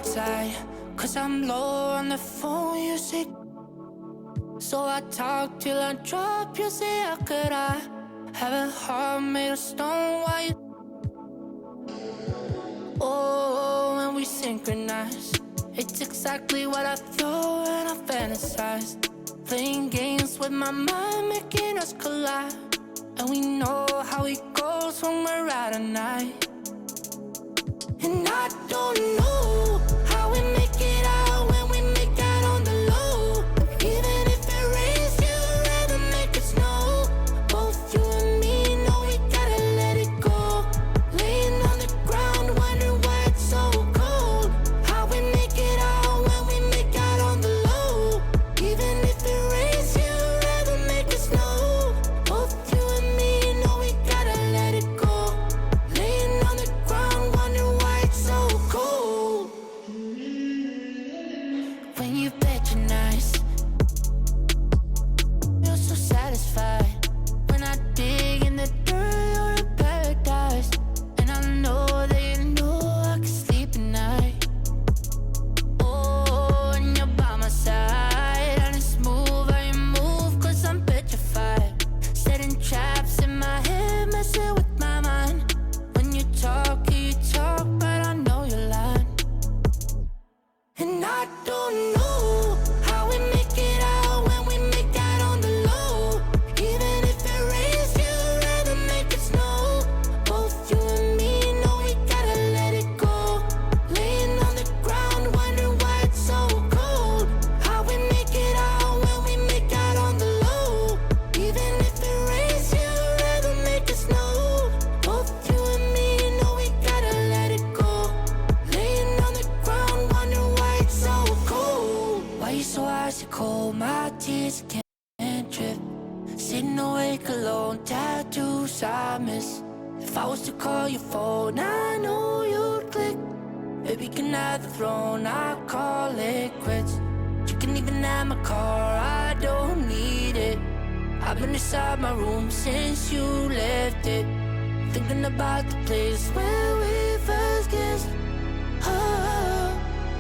outside, 'cause I'm low on the phone, you say. So I talk till I drop, you say, how could I have a heart made of stone? Why you? Oh, when we synchronize, it's exactly what I thought and I fantasize. Playing games with my mind, making us collide. And we know how it goes when we're out at night. And I don't know how we make it out when we make out on the low. Even if it rains, you'd rather make it snow. Both you and me know we gotta let it go. Laying on the ground, wondering why it's so cold. How we make it out when we make out on the low. Even if it rains, you'd rather make it snow. Both you and me know we gotta let it go. Laying on the ground, wondering why it's so cold. When you bet you're nice, you're so satisfied. When I dig in the dirt, you're in paradise. And I know that you know I can sleep at night. Oh, and you're by my side, and it's smooth how you move, 'cause I'm petrified. Setting traps in my head, messing with my mind. When you talk, but I know you're lying. And I don't know how we make it out when we make out on the low. Even if it rains, you'd rather make it snow. Both you and me know we gotta let it go. Laying on the ground, wondering why it's so cold. How we make it out when we make out on the low. Even if it rains, you'd rather make it snow. Both you and me know we gotta let it go. Laying on the ground, wondering why it's so cold. Why you so icy cold? My tears can't drip. Sitting awake alone, tattoos I miss. If I was to call your phone, I know you'd click. Baby, can I have the throne? I call it quits. You can even have my car, I don't need it. I've been inside my room since you left it, thinking about the place where we first kissed. Oh,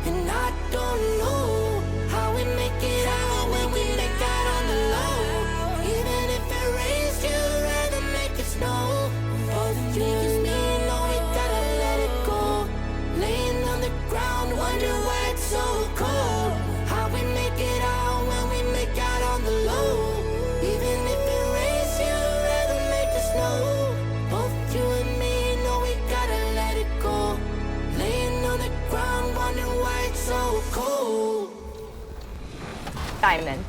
and I don't know how we make it out when we make out on the low. Even if it rains, you'd rather make it snow. Both you and me know we gotta let it go. Laying on the ground, wondering why it's so cold. How we make it out when we make out on the low. Even if it rains, you'd rather make it snow. Both you and me know we gotta let it go. Laying on the ground, wondering why it's so cold. Diamond.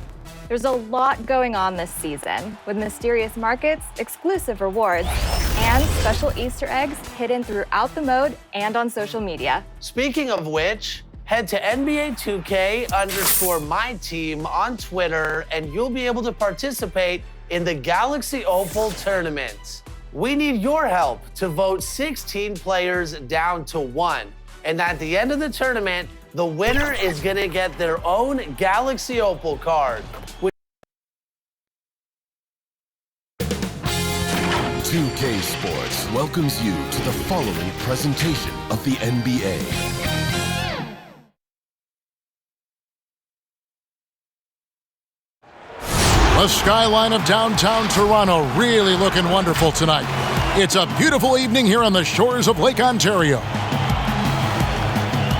There's a lot going on this season, with mysterious markets, exclusive rewards, and special Easter eggs hidden throughout the mode and on social media. Speaking of which, head to NBA2K_my_team on Twitter and you'll be able to participate in the Galaxy Opal tournament. We need your help to vote 16 players down to 1. And at the end of the tournament, the winner is gonna get their own Galaxy Opal card. 2K Sports welcomes you to the following presentation of the NBA. The skyline of downtown Toronto really looking wonderful tonight. It's a beautiful evening here on the shores of Lake Ontario.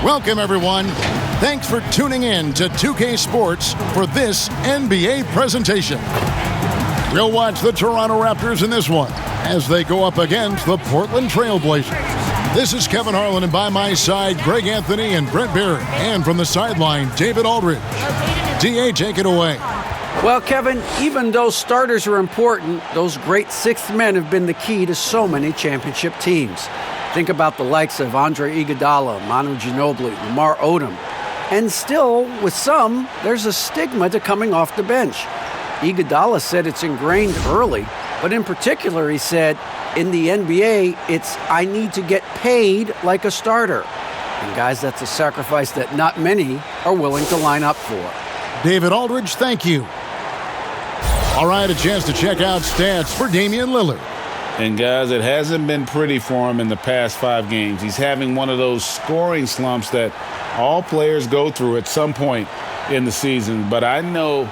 Welcome, everyone. Thanks for tuning in to 2K Sports for this NBA presentation. We'll watch the Toronto Raptors in this one as they go up against the Portland Trail Blazers. This is Kevin Harlan, and by my side, Greg Anthony and Brent Barrett. And from the sideline, David Aldridge. DA, take it away. Well, Kevin, even though starters are important, those great sixth men have been the key to so many championship teams. Think about the likes of Andre Iguodala, Manu Ginobili, Lamar Odom. And still, with some, there's a stigma to coming off the bench. Iguodala said it's ingrained early, but in particular, he said, in the NBA, it's I need to get paid like a starter. And guys, that's a sacrifice that not many are willing to line up for. David Aldridge, thank you. All right, a chance to check out stats for Damian Lillard. And guys, it hasn't been pretty for him in the past 5 games. He's having one of those scoring slumps that All players go through at some point in the season, but I know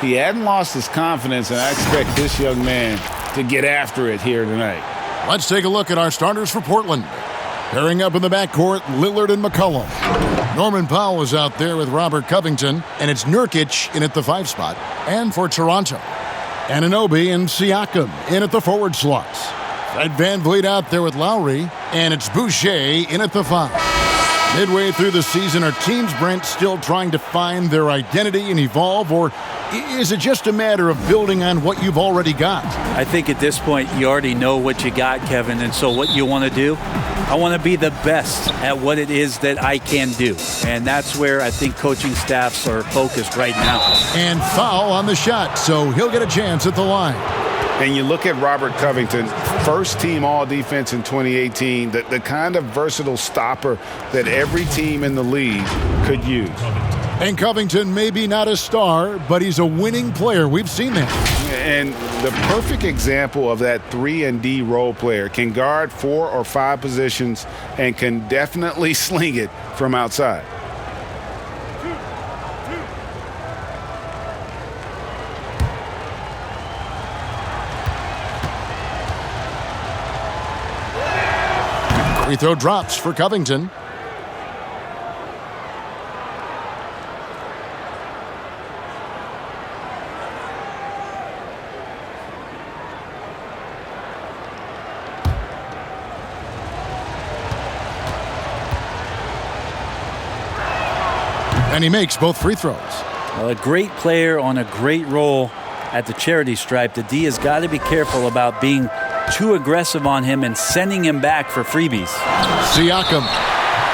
he hadn't lost his confidence, and I expect this young man to get after it here tonight. Let's take a look at our starters for Portland. Pairing up in the backcourt, Lillard and McCollum. Norman Powell is out there with Robert Covington, and it's Nurkic in at the 5 spot. And for Toronto, Anunoby and Siakam in at the forward slots. Fred VanVleet out there with Lowry, and it's Boucher in at the 5. Midway through the season, are teams, Brent, still trying to find their identity and evolve, or is it just a matter of building on what you've already got? I think at this point you already know what you got, Kevin, and so what you want to do, I want to be the best at what it is that I can do, and that's where I think coaching staffs are focused right now. And foul on the shot, so he'll get a chance at the line. And you look at Robert Covington, first team all-defense in 2018, the kind of versatile stopper that every team in the league could use. And Covington may be not a star, but he's a winning player. We've seen that. And the perfect example of that 3-and-D role player, can guard 4 or 5 positions and can definitely sling it from outside. Free throw drops for Covington. And he makes both free throws. Well, a great player on a great role at the charity stripe. The D has got to be careful about being too aggressive on him and sending him back for freebies. Siakam.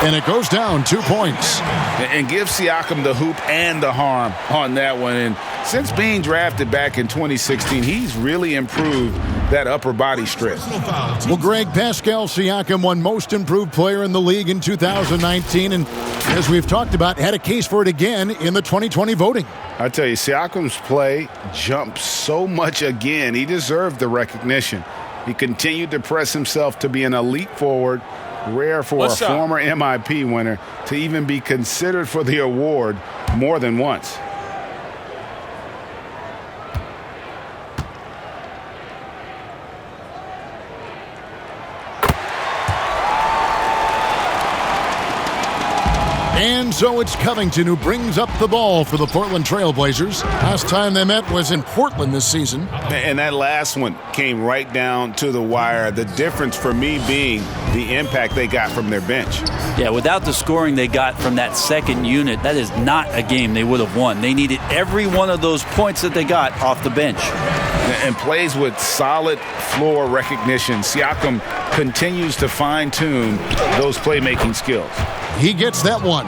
And it goes down 2 points. And give Siakam the hoop and the harm on that one. And since being drafted back in 2016, he's really improved that upper body strength. Well, Greg, Pascal Siakam won Most Improved Player in the league in 2019. And as we've talked about, had a case for it again in the 2020 voting. I tell you, Siakam's play jumped so much again. He deserved the recognition. He continued to press himself to be an elite forward. Rare for a former MIP winner to even be considered for the award more than once. And so it's Covington who brings up the ball for the Portland Trail Blazers. Last time they met was in Portland this season. And that last one came right down to the wire. The difference for me being the impact they got from their bench. Yeah, without the scoring they got from that second unit, that is not a game they would have won. They needed every one of those points that they got off the bench. And plays with solid floor recognition. Siakam continues to fine-tune those playmaking skills. He gets that one.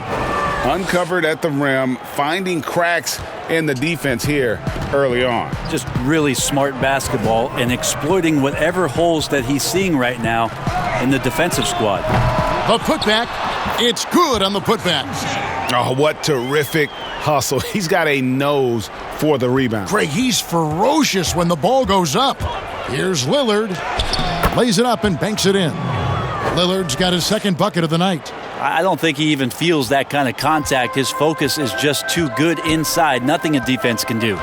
Uncovered at the rim, finding cracks in the defense here early on. Just really smart basketball and exploiting whatever holes that he's seeing right now in the defensive squad. The putback, it's good on the putback. Oh, what terrific hustle. He's got a nose for the rebound. Craig, he's ferocious when the ball goes up. Here's Lillard. Lays it up and banks it in. Lillard's got his second bucket of the night. I don't think he even feels that kind of contact. His focus is just too good inside. Nothing a defense can do.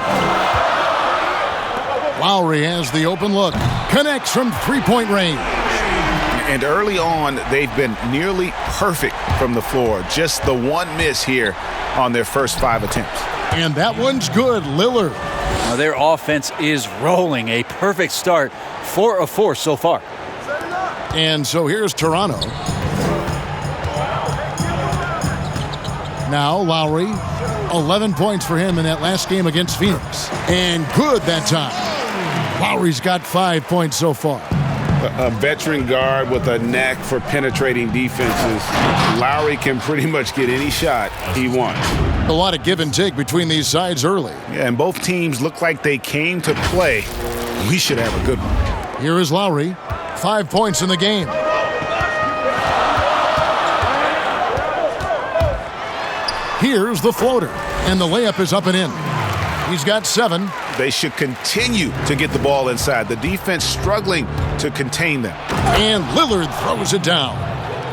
Lowry has the open look. Connects from three-point range. And early on, they've been nearly perfect from the floor. Just the one miss here on their first 5 attempts. And that one's good, Lillard. Now their offense is rolling. A perfect start. 4 of 4 so far. And so here's Toronto. Now Lowry, 11 points for him in that last game against Phoenix. And good that time. Lowry's got 5 points so far. A veteran guard with a knack for penetrating defenses. Lowry can pretty much get any shot he wants. A lot of give and take between these sides early. Yeah, and both teams look like they came to play. We should have a good one. Here is Lowry, 5 points in the game. Here's the floater, and the layup is up and in. He's got 7. They should continue to get the ball inside. The defense struggling to contain them. And Lillard throws it down.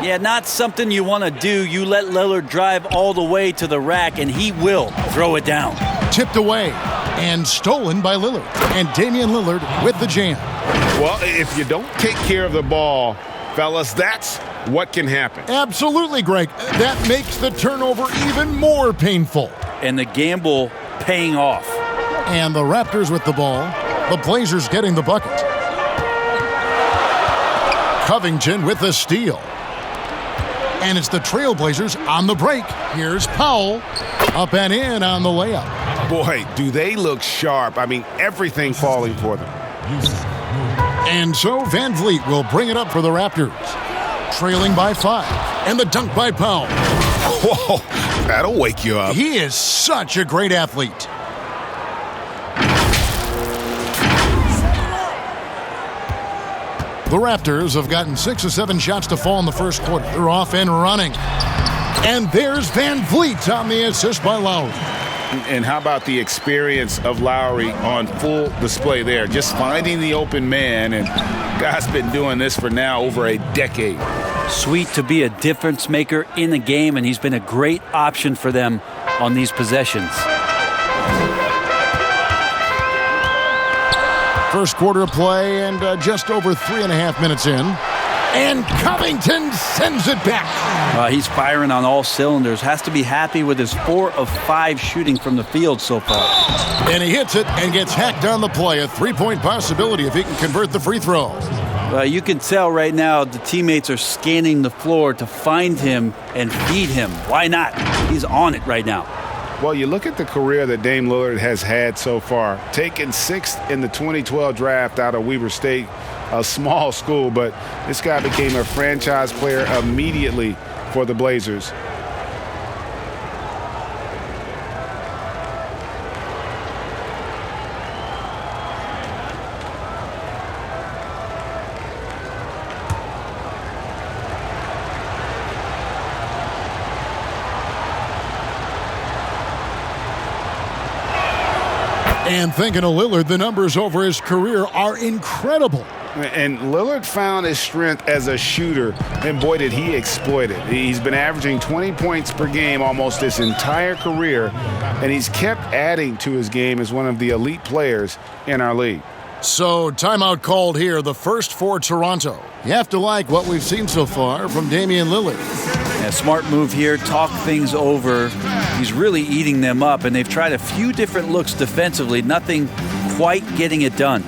Yeah, not something you want to do. You let Lillard drive all the way to the rack, and he will throw it down. Tipped away and stolen by Lillard. And Damian Lillard with the jam. Well, if you don't take care of the ball, fellas, that's what can happen. Absolutely, Greg. That makes the turnover even more painful. And the gamble paying off. And the Raptors with the ball. The Blazers getting the bucket. Covington with the steal. And it's the Trailblazers on the break. Here's Powell. Up and in on the layup. Boy, do they look sharp. I mean, everything falling for them. And so Van Vliet will bring it up for the Raptors. Trailing by 5. And the dunk by Powell. Whoa, that'll wake you up. He is such a great athlete. The Raptors have gotten 6 or 7 shots to fall in the first quarter. They're off and running. And there's Van Vliet on the assist by Lowry. And how about the experience of Lowry on full display there? Just finding the open man, and guy's been doing this for now over a decade. Sweet to be a difference maker in the game, and he's been a great option for them on these possessions. First quarter of play and just over 3.5 minutes in. And Covington sends it back. He's firing on all cylinders. Has to be happy with his 4 of 5 shooting from the field so far. And he hits it and gets hacked on the play. A 3-point possibility if he can convert the free throw. You can tell right now the teammates are scanning the floor to find him and feed him. Why not? He's on it right now. Well, you look at the career that Dame Lillard has had so far. Taken 6th in the 2012 draft out of Weber State, a small school, but this guy became a franchise player immediately for the Blazers. And thinking of Lillard, the numbers over his career are incredible. And Lillard found his strength as a shooter, and boy, did he exploit it. He's been averaging 20 points per game almost his entire career, and he's kept adding to his game as one of the elite players in our league. So, timeout called here, the first for Toronto. You have to like what we've seen so far from Damian Lillard. A smart move here, talk things over. He's really eating them up, and they've tried a few different looks defensively, nothing quite getting it done.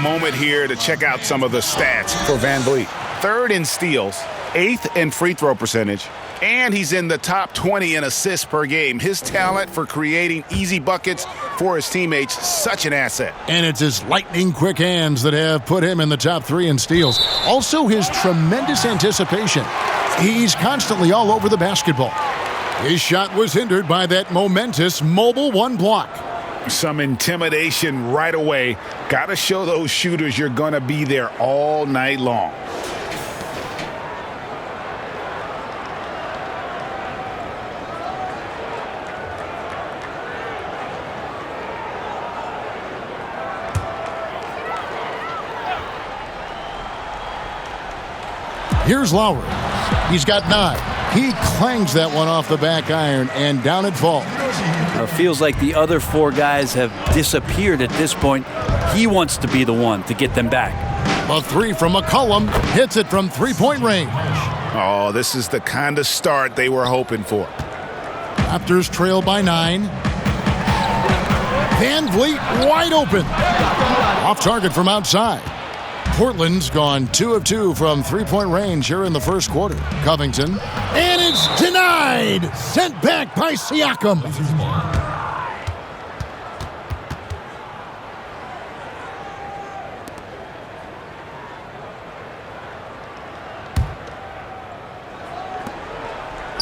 Moment here to check out some of the stats for Van Vliet. 3rd in steals, 8th in free throw percentage, and he's in the top 20 in assists per game. His talent for creating easy buckets for his teammates, such an asset. And it's his lightning quick hands that have put him in the top 3 in steals. Also his tremendous anticipation. He's constantly all over the basketball. His shot was hindered by that momentous mobile 1 block. Some intimidation right away. Got to show those shooters you're going to be there all night long. Here's Lowry. He's got 9. He clangs that one off the back iron, and down it falls. It feels like the other 4 guys have disappeared at this point. He wants to be the one to get them back. A 3 from McCollum hits it from 3-point range. Oh, this is the kind of start they were hoping for. Raptors trail by 9. Van Vliet wide open. Off target from outside. Portland's gone 2 of 2 from three-point range here in the first quarter. Covington. And it's denied. Sent back by Siakam.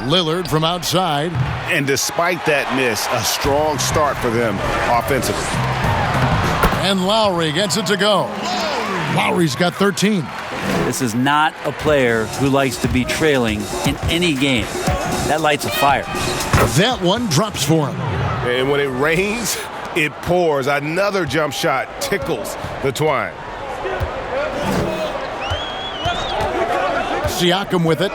Lillard from outside. And despite that miss, a strong start for them offensively. And Lowry gets it to go. Lowry's got 13. This is not a player who likes to be trailing in any game. That lights a fire. That one drops for him. And when it rains, it pours. Another jump shot tickles the twine. Siakam with it.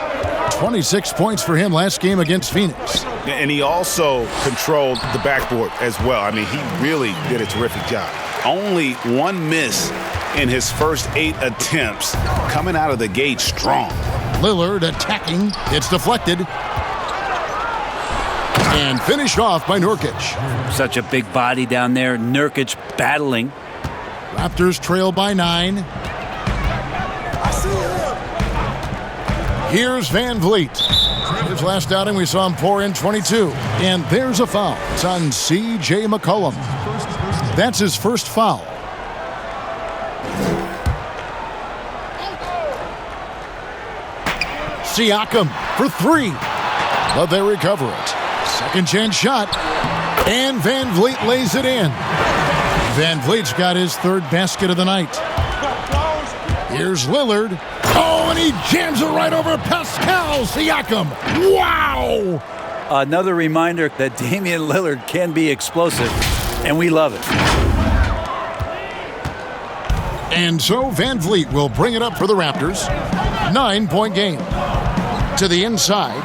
26 points for him last game against Phoenix. And he also controlled the backboard as well. I mean, he really did a terrific job. Only one miss in his first 8 attempts, coming out of the gate strong. Lillard attacking. It's deflected. And finished off by Nurkic. Such a big body down there. Nurkic battling. Raptors trail by 9. Here's Van Vliet. His last outing, we saw him pour in 22. And there's a foul. It's on C.J. McCollum. That's his first foul. Siakam for 3. But they recover it. Second chance shot. And Van Vliet lays it in. Van Vliet's got his 3rd basket of the night. Here's Lillard. Oh, and he jams it right over Pascal Siakam. Wow! Another reminder that Damian Lillard can be explosive, and we love it. And so Van Vliet will bring it up for the Raptors. 9-point game. To the inside.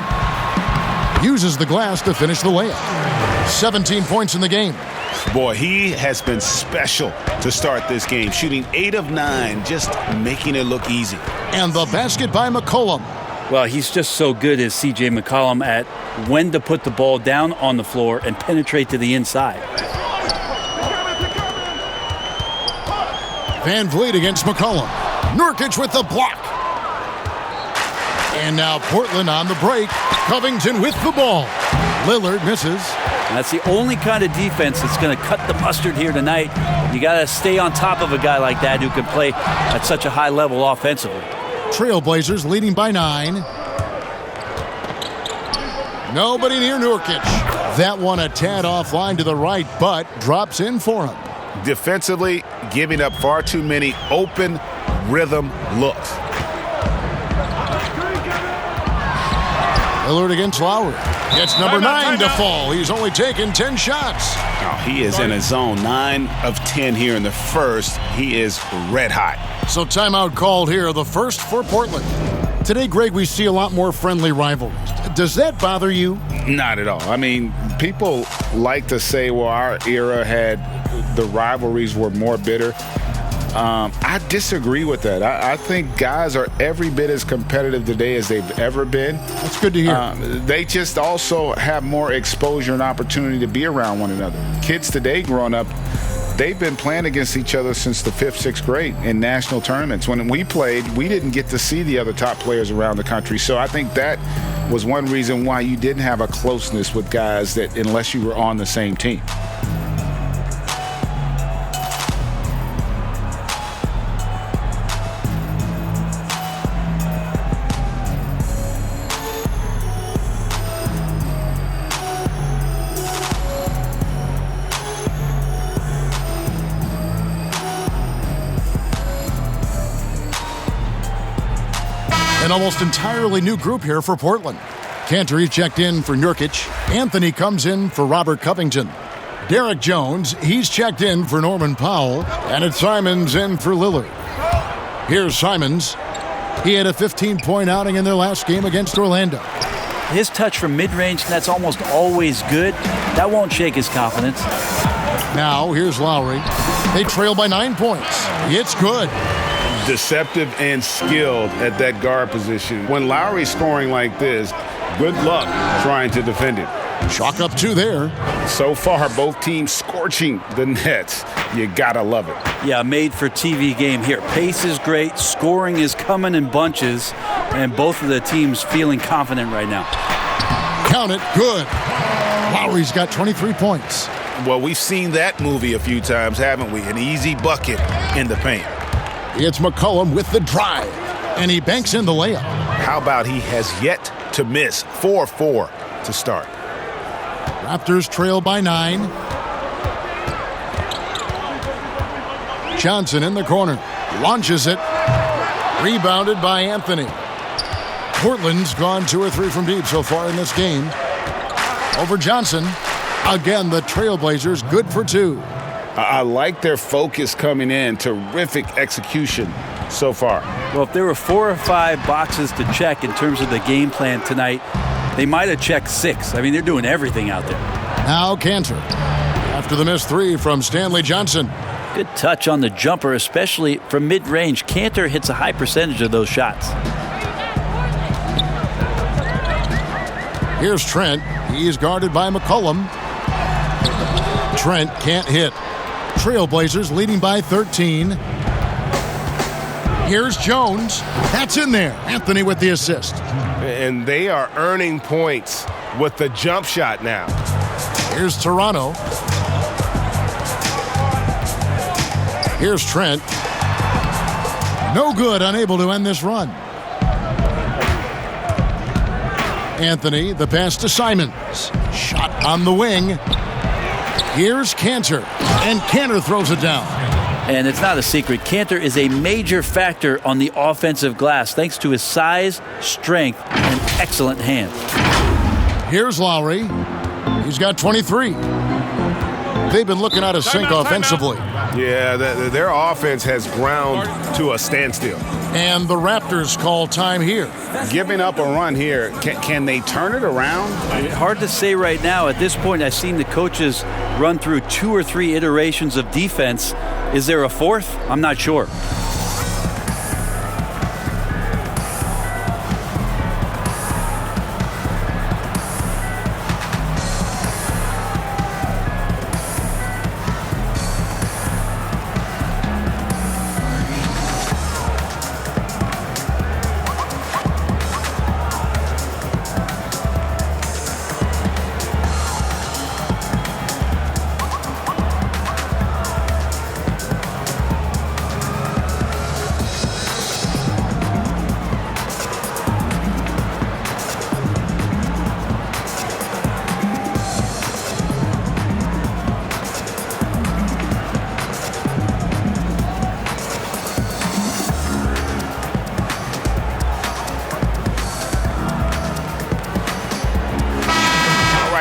Uses the glass to finish the layup. 17 points in the game. Boy, he has been special to start this game, shooting 8 of 9, just making it look easy. And the basket by McCollum. Well, he's just so good as C.J. McCollum at when to put the ball down on the floor and penetrate to the inside. Van Vliet against McCollum. Nurkic with the block. And now Portland on the break. Covington with the ball. Lillard misses. That's the only kind of defense that's going to cut the mustard here tonight. You got to stay on top of a guy like that who can play at such a high level offensively. Trailblazers leading by 9. Nobody near Nurkic. That one a tad offline to the right, but drops in for him. Defensively, giving up far too many open rhythm looks. Lillard against Lowry. Gets number 9 to fall. He's only taken 10 shots. Oh, he is in a zone. 9 of 10 here in the first. He is red hot. So timeout called here, the first for Portland. Today, Greg, we see a lot more friendly rivalries. Does that bother you? Not at all. I mean, people like to say, well, our era had the rivalries were more bitter. I disagree with that. I think guys are every bit as competitive today as they've ever been. That's good to hear. They just also have more exposure and opportunity to be around one another. Kids today growing up, they've been playing against each other since the 5th, 6th grade in national tournaments. When we played, we didn't get to see the other top players around the country. So I think that was one reason why you didn't have a closeness with guys that unless you were on the same team. An almost entirely new group here for Portland. Cantor checked in for Nurkic. Anthony comes in for Robert Covington. Derek Jones, he's checked in for Norman Powell. And it's Simons in for Lillard. Here's Simons. He had a 15-point outing in their last game against Orlando. His touch from mid-range, that's almost always good. That won't shake his confidence. Now, here's Lowry. They trail by 9 points. It's good. Deceptive and skilled at that guard position. When Lowry's scoring like this, good luck trying to defend him. Chalk up 2 there. So far, both teams scorching the nets. You gotta love it. Yeah, made for TV game here. Pace is great, scoring is coming in bunches, and both of the teams feeling confident right now. Count it, good. Lowry's got 23 points. Well, we've seen that movie a few times, haven't we? An easy bucket in the paint. It's McCollum with the drive, and he banks in the layup. How about he has yet to miss? 4-4 to start. Raptors trail by 9. Johnson in the corner. Launches it. Rebounded by Anthony. Portland's gone 2 or 3 from deep so far in this game. Over Johnson. Again, the Trailblazers good for 2. I like their focus coming in. Terrific execution so far. Well, if there were 4 or 5 boxes to check in terms of the game plan tonight, they might have checked 6. I mean, they're doing everything out there. Now Cantor. After the missed 3 from Stanley Johnson. Good touch on the jumper, especially from mid-range. Cantor hits a high percentage of those shots. Here's Trent. He's guarded by McCollum. Trent can't hit. Trailblazers leading by 13. Here's Jones. That's in there. Anthony with the assist. And they are earning points with the jump shot now. Here's Toronto. Here's Trent. No good, unable to end this run. Anthony, the pass to Simons. Shot on the wing. Here's Cantor. And Cantor throws it down. And it's not a secret. Cantor is a major factor on the offensive glass thanks to his size, strength, and excellent hands. Here's Lowry. He's got 23. They've been looking out of sync offensively. Yeah, their offense has ground to a standstill. And the Raptors call time here. Giving up a run here. Can they turn it around? Hard to say right now. At this point, I've seen the coaches run through 2 or 3 iterations of defense. Is there a 4th? I'm not sure.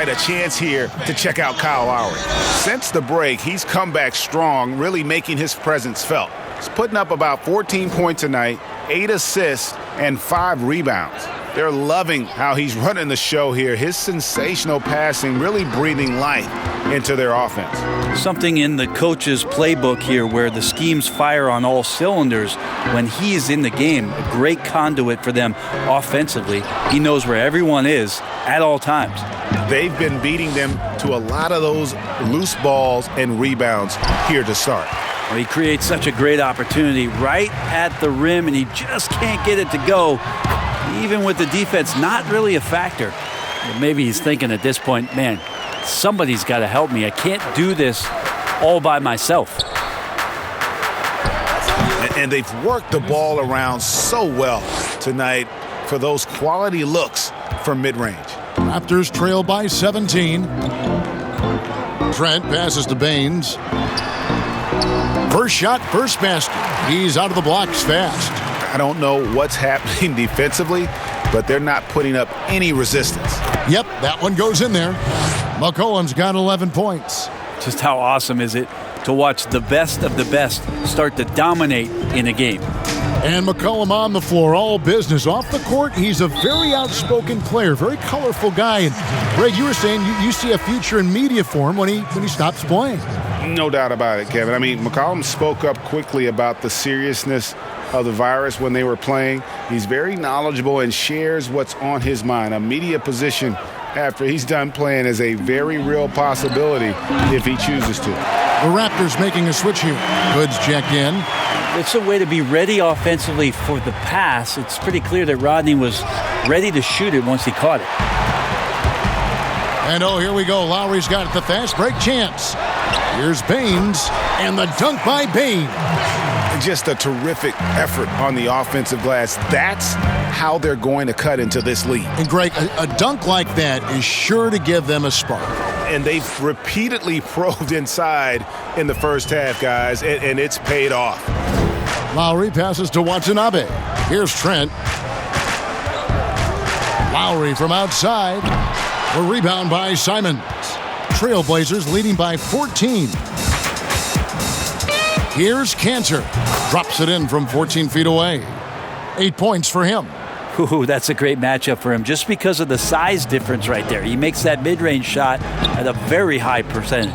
A chance here to check out Kyle Lowry. Since the break, he's come back strong, really making his presence felt. He's putting up about 14 points a night, 8 assists, and 5 rebounds. They're loving how he's running the show here. His sensational passing really breathing life into their offense. Something in the coach's playbook here where the schemes fire on all cylinders when he is in the game. A great conduit for them offensively. He knows where everyone is at all times. They've been beating them to a lot of those loose balls and rebounds here to start. Well, he creates such a great opportunity right at the rim, and he just can't get it to go. Even with the defense not really a factor. Maybe he's thinking at this point, man, somebody's got to help me. I can't do this all by myself. And they've worked the ball around so well tonight for those quality looks from mid-range. Raptors trail by 17. Trent passes to Baines. First shot, first basket. He's out of the blocks fast. I don't know what's happening defensively, but they're not putting up any resistance. Yep, that one goes in there. McCollum's got 11 points. Just how awesome is it to watch the best of the best start to dominate in a game. And McCollum on the floor, all business. Off the court, he's a very outspoken player, very colorful guy. And Greg, you were saying you see a future in media for him when he stops playing. No doubt about it, Kevin. I mean, McCollum spoke up quickly about the seriousness of the virus when they were playing. He's very knowledgeable and shares what's on his mind. A media position after he's done playing is a very real possibility if he chooses to. The Raptors making a switch here. Goods checked in. It's a way to be ready offensively for the pass. It's pretty clear that Rodney was ready to shoot it once he caught it. And oh, here we go. Lowry's got the fast break chance. Here's Baines, and the dunk by Baines. Just a terrific effort on the offensive glass. That's how they're going to cut into this lead. And Greg, a dunk like that is sure to give them a spark. And they've repeatedly probed inside in the first half, guys, and it's paid off. Lowry passes to Watanabe. Here's Trent. Lowry from outside. A rebound by Simons. Trailblazers leading by 14. Here's Cantor. Drops it in from 14 feet away. 8 points for him. Ooh, that's a great matchup for him just because of the size difference right there. He makes that mid-range shot at a very high percentage.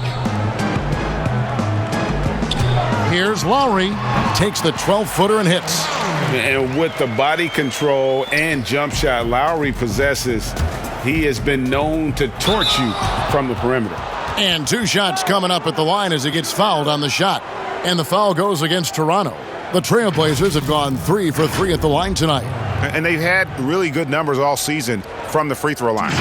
Here's Lowry. Takes the 12-footer and hits. And with the body control and jump shot Lowry possesses, he has been known to torch you from the perimeter. And 2 shots coming up at the line as he gets fouled on the shot. And the foul goes against Toronto. The Trailblazers have gone 3 for 3 at the line tonight. And they've had really good numbers all season from the free throw line.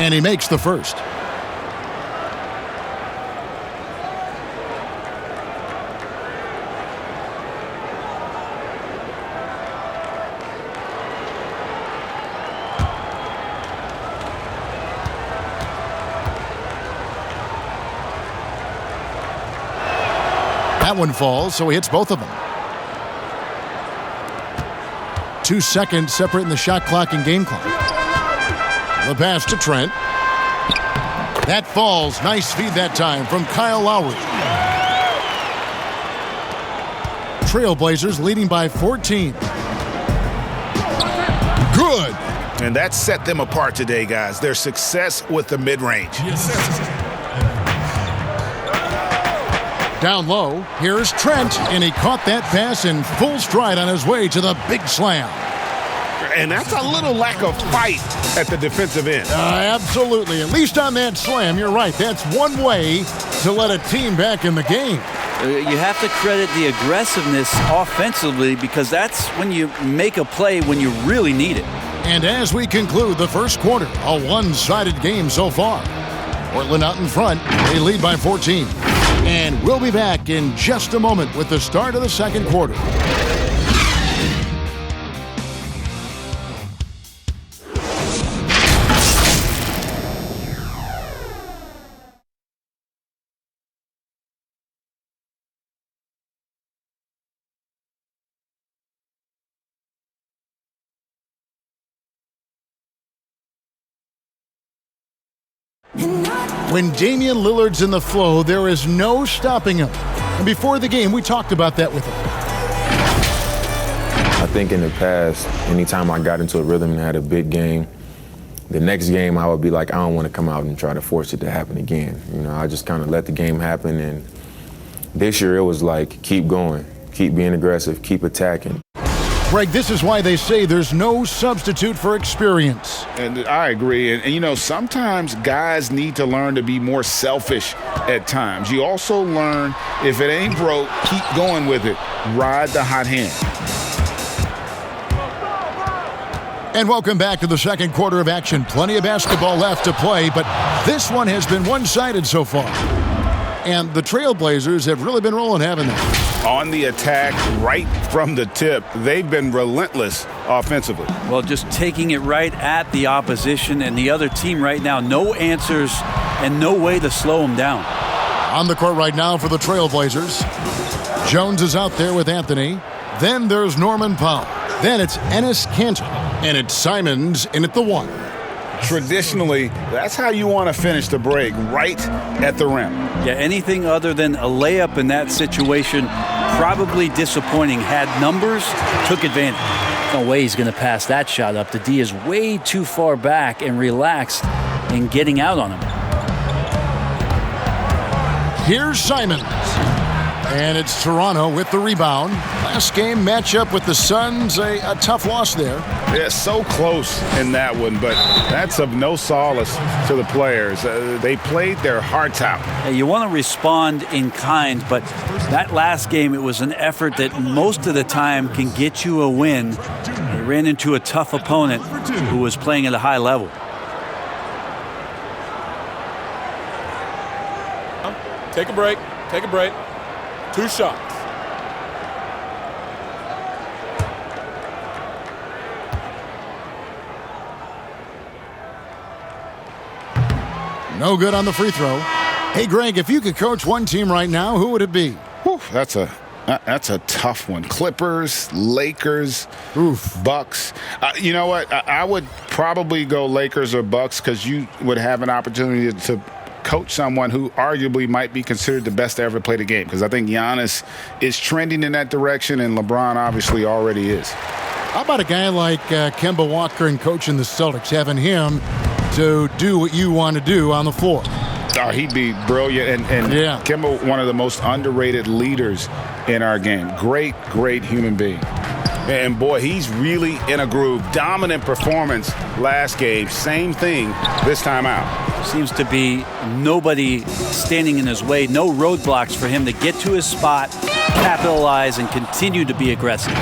And he makes the first. That one falls, so he hits both of them. 2 seconds separating the shot clock and game clock. The pass to Trent. That falls. Nice feed that time from Kyle Lowry. Trailblazers leading by 14. Good. And that set them apart today, guys. Their success with the mid-range. Down low, here's Trent, and he caught that pass in full stride on his way to the big slam. And that's a little lack of fight at the defensive end. Absolutely. At least on that slam, you're right. That's one way to let a team back in the game. You have to credit the aggressiveness offensively because that's when you make a play when you really need it. And as we conclude the first quarter, a one-sided game so far. Portland out in front. They lead by 14. And we'll be back in just a moment with the start of the second quarter. When Damian Lillard's in the flow, there is no stopping him. And before the game, we talked about that with him. I think in the past, anytime I got into a rhythm and had a big game, the next game I would be like, I don't want to come out and try to force it to happen again. You know, I just kind of let the game happen. And this year it was like, keep going, keep being aggressive, keep attacking. Greg, this is why they say there's no substitute for experience. And I agree. And, you know, sometimes guys need to learn to be more selfish at times. You also learn if it ain't broke, keep going with it. Ride the hot hand. And welcome back to the second quarter of action. Plenty of basketball left to play, but this one has been one-sided so far. And the Trailblazers have really been rolling, haven't they? On the attack, right from the tip, they've been relentless offensively. Well, just taking it right at the opposition and the other team right now. No answers and no way to slow them down. On the court right now for the Trailblazers. Jones is out there with Anthony. Then there's Norman Powell. Then it's Enes Kanter. And it's Simons in at the 1. Traditionally, that's how you want to finish the break, right at the rim. Yeah, anything other than a layup in that situation probably disappointing. Had numbers, took advantage. No way he's going to pass that shot up. The D is way too far back and relaxed in getting out on him. Here's Simons. And it's Toronto with the rebound. Last game matchup with the Suns, a tough loss there. Yeah, so close in that one, but that's of no solace to the players. They played their hearts out. Hey, you want to respond in kind, but that last game, it was an effort that most of the time can get you a win. They ran into a tough opponent who was playing at a high level. Take a break. Take a break. 2 shots. No good on the free throw. Hey, Greg, if you could coach one team right now, who would it be? Whew, that's a tough one. Clippers, Lakers, Bucks. You know what? I would probably go Lakers or Bucks because you would have an opportunity to coach someone who arguably might be considered the best to ever play the game, because I think Giannis is trending in that direction and LeBron obviously already is. How about a guy like Kemba Walker and coaching the Celtics, having him to do what you want to do on the floor? Oh, he'd be brilliant. And yeah. Kemba, one of the most underrated leaders in our game. Great human being. And boy, he's really in a groove. Dominant performance last game. Same thing this time out. Seems to be nobody standing in his way. No roadblocks for him to get to his spot, capitalize, and continue to be aggressive.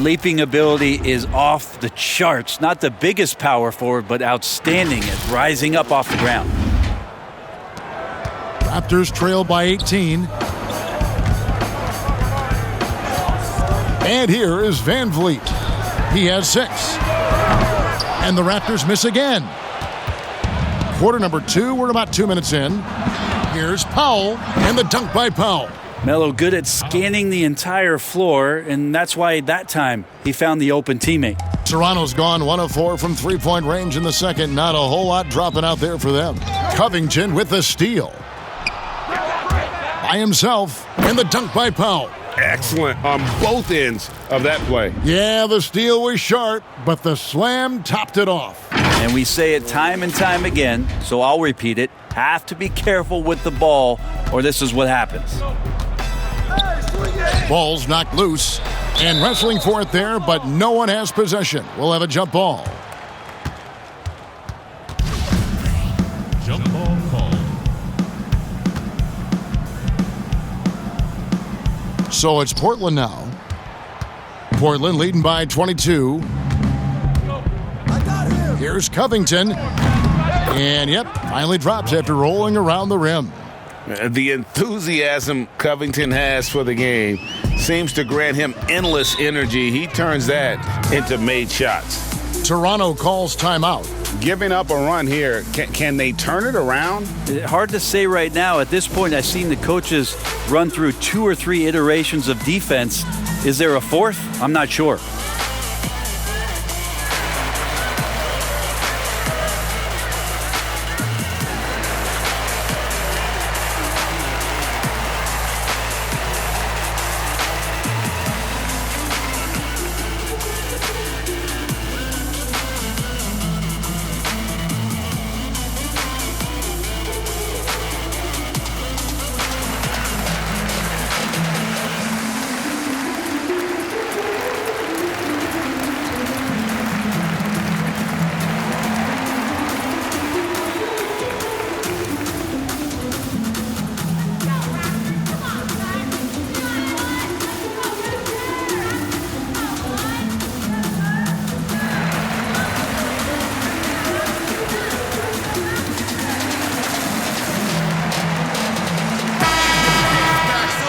Leaping ability is off the charts. Not the biggest power forward, but outstanding at rising up off the ground. Raptors trail by 18. And here is Van Vliet. He has 6. And the Raptors miss again. Quarter number 2, we're about 2 minutes in. Here's Powell, and the dunk by Powell. Melo good at scanning the entire floor, and that's why that time he found the open teammate. Toronto's gone 1 of 4 from three-point range in the second. Not a whole lot dropping out there for them. Covington with the steal. By himself, and the dunk by Powell. Excellent on both ends of that play. Yeah, the steal was sharp, but the slam topped it off. And we say it time and time again, so I'll repeat it. Have to be careful with the ball, or this is what happens. Ball's knocked loose, and wrestling for it there, but no one has possession. We'll have a jump ball. Jump ball call. So it's Portland now. Portland leading by 22. Here's Covington. And, yep, finally drops after rolling around the rim. The enthusiasm Covington has for the game seems to grant him endless energy. He turns that into made shots. Toronto calls timeout. Giving up a run here, can they turn it around? Hard to say right now. At this point, I've seen the coaches run through 2 or 3 iterations of defense. Is there a 4th? I'm not sure.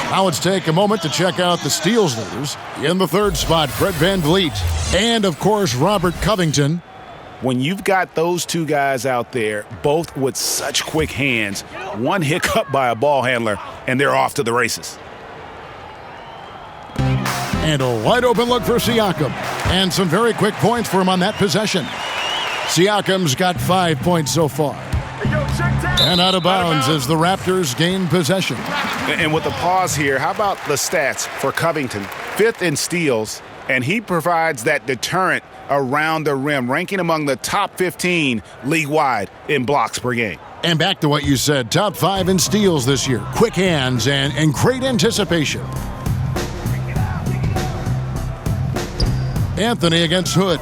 Now let's take a moment to check out the steals leaders. In the 3rd spot, Fred VanVleet. And, of course, Robert Covington. When you've got those 2 guys out there, both with such quick hands, one hiccup by a ball handler, and they're off to the races. And a wide open look for Siakam. And some very quick points for him on that possession. Siakam's got 5 points so far. And out of bounds as the Raptors gain possession. And with the pause here, how about the stats for Covington? 5th in steals, and he provides that deterrent around the rim, ranking among the top 15 league-wide in blocks per game. And back to what you said, top 5 in steals this year. Quick hands and great anticipation. Anthony against Hood.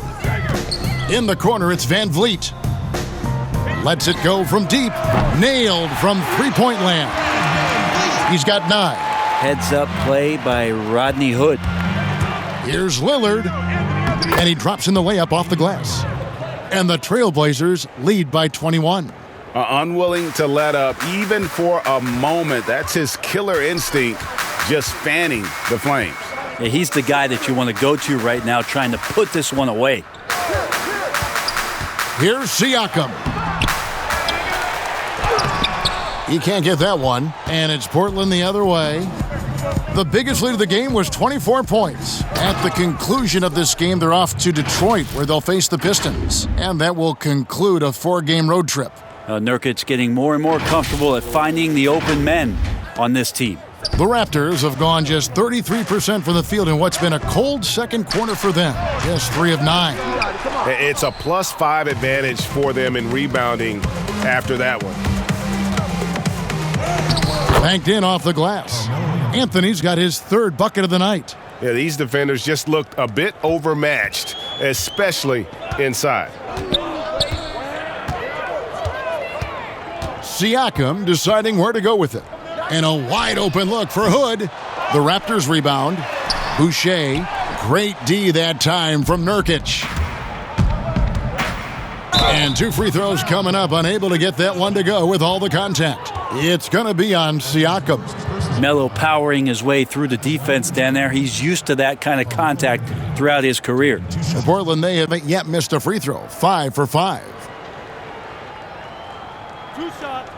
In the corner, it's Van Vliet. Lets it go from deep. Nailed from three-point land. He's got 9. Heads-up play by Rodney Hood. Here's Lillard. And he drops in the layup off the glass. And the Trailblazers lead by 21. Unwilling to let up even for a moment. That's his killer instinct, just fanning the flames. Yeah, he's the guy that you want to go to right now, trying to put this one away. Here's Siakam. He can't get that one, and it's Portland the other way. The biggest lead of the game was 24 points. At the conclusion of this game, they're off to Detroit, where they'll face the Pistons, and that will conclude a 4-game road trip. Nurkic getting more and more comfortable at finding the open men on this team. The Raptors have gone just 33% from the field in what's been a cold second quarter for them. Just 3 of 9. It's a +5 advantage for them in rebounding after that one. Banked in off the glass. Anthony's got his 3rd bucket of the night. Yeah, these defenders just looked a bit overmatched, especially inside. Siakam deciding where to go with it. And a wide open look for Hood. The Raptors rebound. Boucher, great D that time from Nurkic. And 2 free throws coming up, unable to get that one to go with all the contact. It's going to be on Siakam. Melo powering his way through the defense down there. He's used to that kind of contact throughout his career. For Portland, they haven't yet missed a free throw. 5 for 5. 2 shot.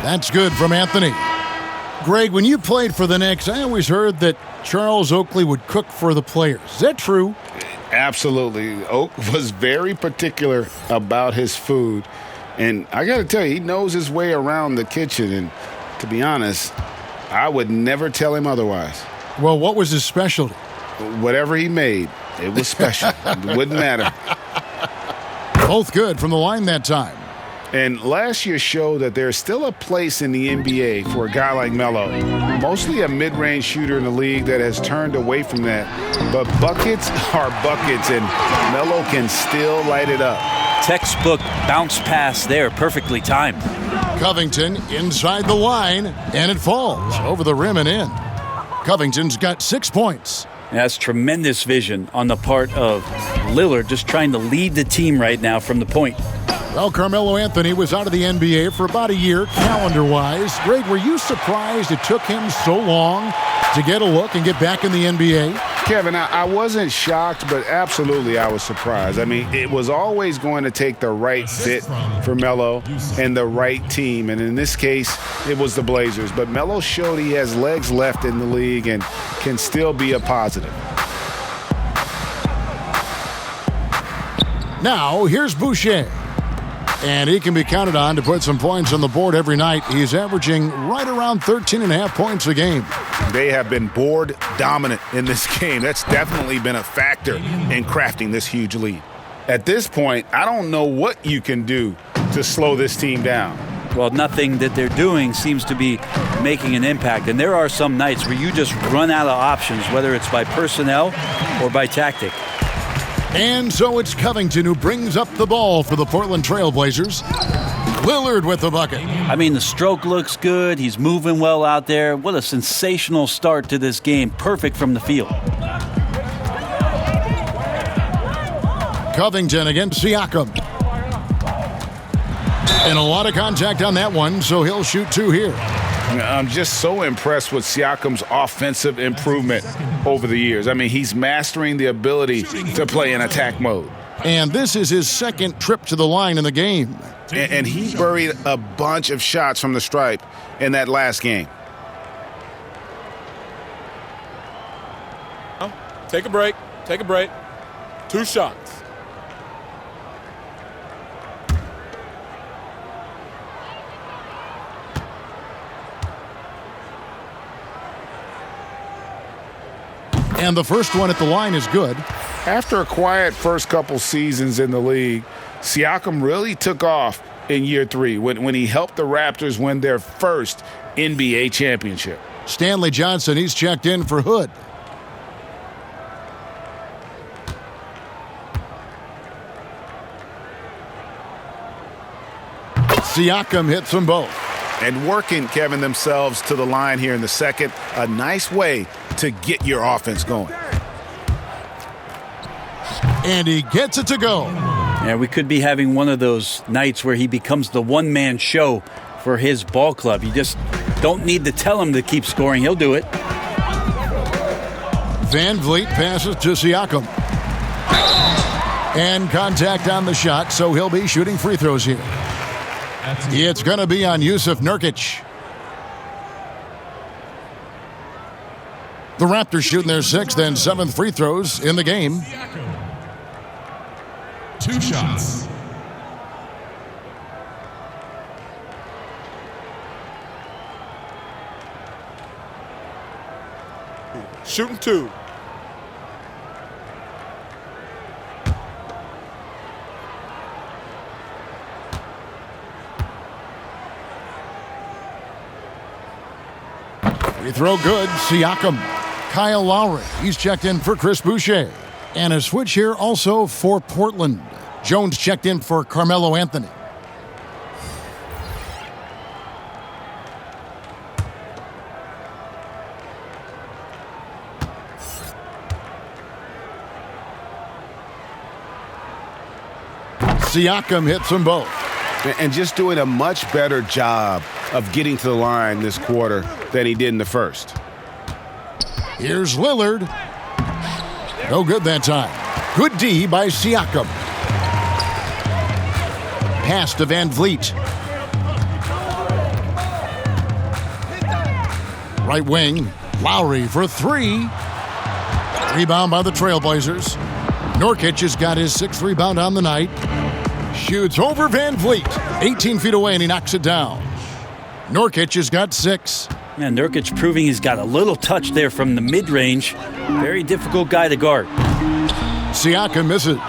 That's good from Anthony. Greg, when you played for the Knicks, I always heard that Charles Oakley would cook for the players. Is that true? Absolutely. Oak was very particular about his food. And I got to tell you, he knows his way around the kitchen. And to be honest, I would never tell him otherwise. Well, what was his specialty? Whatever he made, it was special. It wouldn't matter. Both good from the line that time. And last year showed that there's still a place in the NBA for a guy like Melo. Mostly a mid-range shooter in the league that has turned away from that. But buckets are buckets, and Melo can still light it up. Textbook bounce pass there, perfectly timed. Covington inside the line, and it falls over the rim and in. Covington's got 6 points. That's tremendous vision on the part of Lillard, just trying to lead the team right now from the point. Well, Carmelo Anthony was out of the NBA for about a year, calendar-wise. Greg, were you surprised it took him so long to get a look and get back in the NBA? Kevin, I wasn't shocked, but absolutely I was surprised. I mean, it was always going to take the right fit for Melo and the right team. And in this case, it was the Blazers. But Melo showed he has legs left in the league and can still be a positive. Now, here's Boucher. And he can be counted on to put some points on the board every night. He's averaging right around 13.5 points a game. They have been board dominant in this game. That's definitely been a factor in crafting this huge lead. At this point, I don't know what you can do to slow this team down. Well, nothing that they're doing seems to be making an impact. And there are some nights where you just run out of options, whether it's by personnel or by tactic. And so it's Covington who brings up the ball for the Portland Trailblazers. Lillard with the bucket. I mean, the stroke looks good. He's moving well out there. What a sensational start to this game. Perfect from the field. Covington against Siakam. And a lot of contact on that one, so he'll shoot 2 here. I'm just so impressed with Siakam's offensive improvement over the years. I mean, he's mastering the ability to play in attack mode. And this is his 2nd trip to the line in the game. And he buried a bunch of shots from the stripe in that last game. Take a break. Take a break. 2 shots. And the first one at the line is good. After a quiet first couple seasons in the league, Siakam really took off in year 3 when he helped the Raptors win their first NBA championship. Stanley Johnson, he's checked in for Hood. Siakam hits them both. And working, Kevin, themselves to the line here in the second. A nice way to get your offense going. And he gets it to go. Yeah, we could be having one of those nights where he becomes the one-man show for his ball club. You just don't need to tell him to keep scoring. He'll do it. Van Vliet passes to Siakam. And contact on the shot, so he'll be shooting free throws here. It's going to be on Jusuf Nurkic. The Raptors shooting their 6th and 7th free throws in the game. 2 shots. Shooting 2. Free throw good. Siakam. Kyle Lowry. He's checked in for Chris Boucher. And a switch here also for Portland. Jones checked in for Carmelo Anthony. Siakam hits them both. And just doing a much better job of getting to the line this quarter than he did in the first. Here's Lillard. No good that time. Good D by Siakam. Pass to Van Vliet. Right wing, Lowry for 3. Rebound by the Trailblazers. Nurkic has got his 6th rebound on the night. Shoots over Van Vliet. 18 feet away, and he knocks it down. Nurkic has got 6. And Nurkic proving he's got a little touch there from the mid-range. Very difficult guy to guard. Siakam misses.